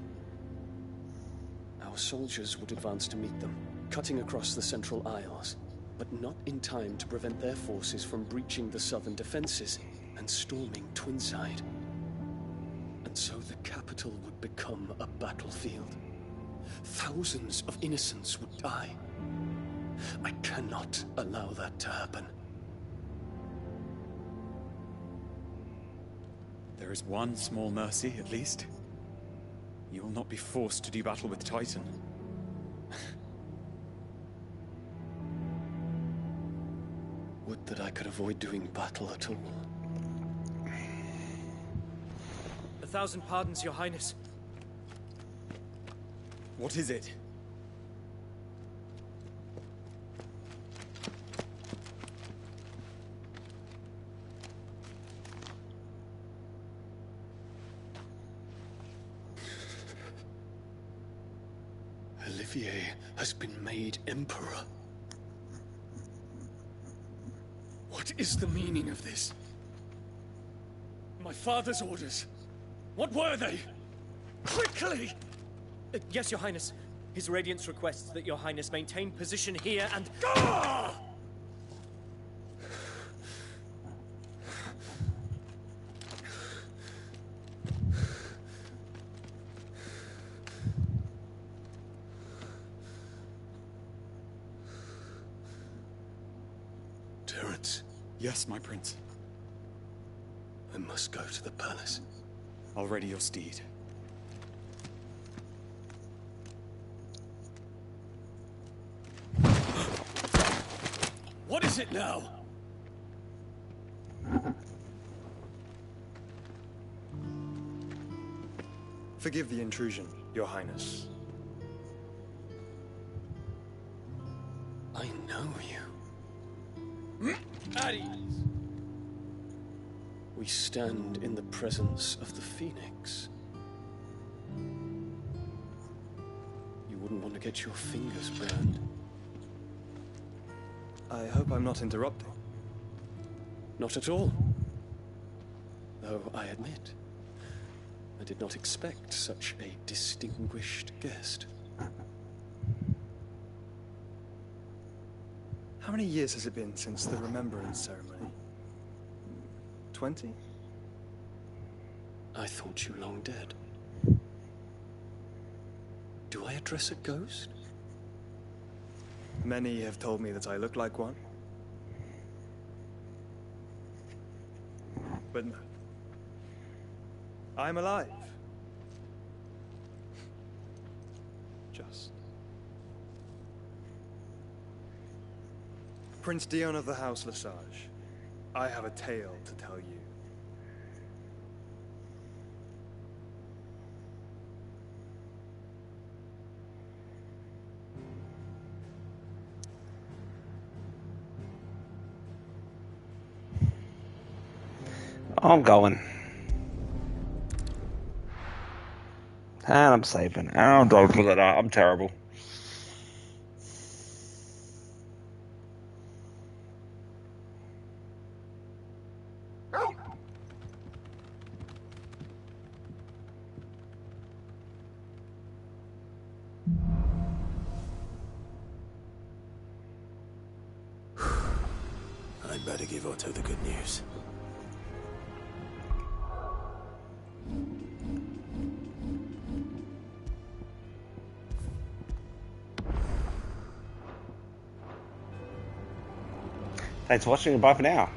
our soldiers would advance to meet them, cutting across the Central Isles, but not in time to prevent their forces from breaching the southern defenses and storming Twinside. And so the capital would become a battlefield. Thousands of innocents would die. I cannot allow that to happen. There is one small mercy, at least. You will not be forced to do battle with Titan. Would that I could avoid doing battle at all. 1,000 pardons, Your Highness. What is it? Olivier has been made Emperor. What is the meaning of this? My father's orders. What were they? Quickly! Yes, Your Highness. His Radiance requests that Your Highness maintain position here and... Ah! Terence. Yes, my prince. I must go to the palace. I'll ready your steed. What is it now? Forgive the intrusion, Your Highness. I know you. At ease. We stand in the presence of the Phoenix. You wouldn't want to get your fingers burned. I hope I'm not interrupting. Not at all. Though I admit, I did not expect such a distinguished guest. How many years has it been since the Remembrance ceremony? 20? I thought you long dead. Do I address a ghost? Many have told me that I look like one. But no. I'm alive. Just. Prince Dion of the House Lesage, I have a tale to tell you. I'm going. And I'm saving. And don't look at that. I'm terrible. I'd better give Otto the good news. Thanks for watching. Bye for now.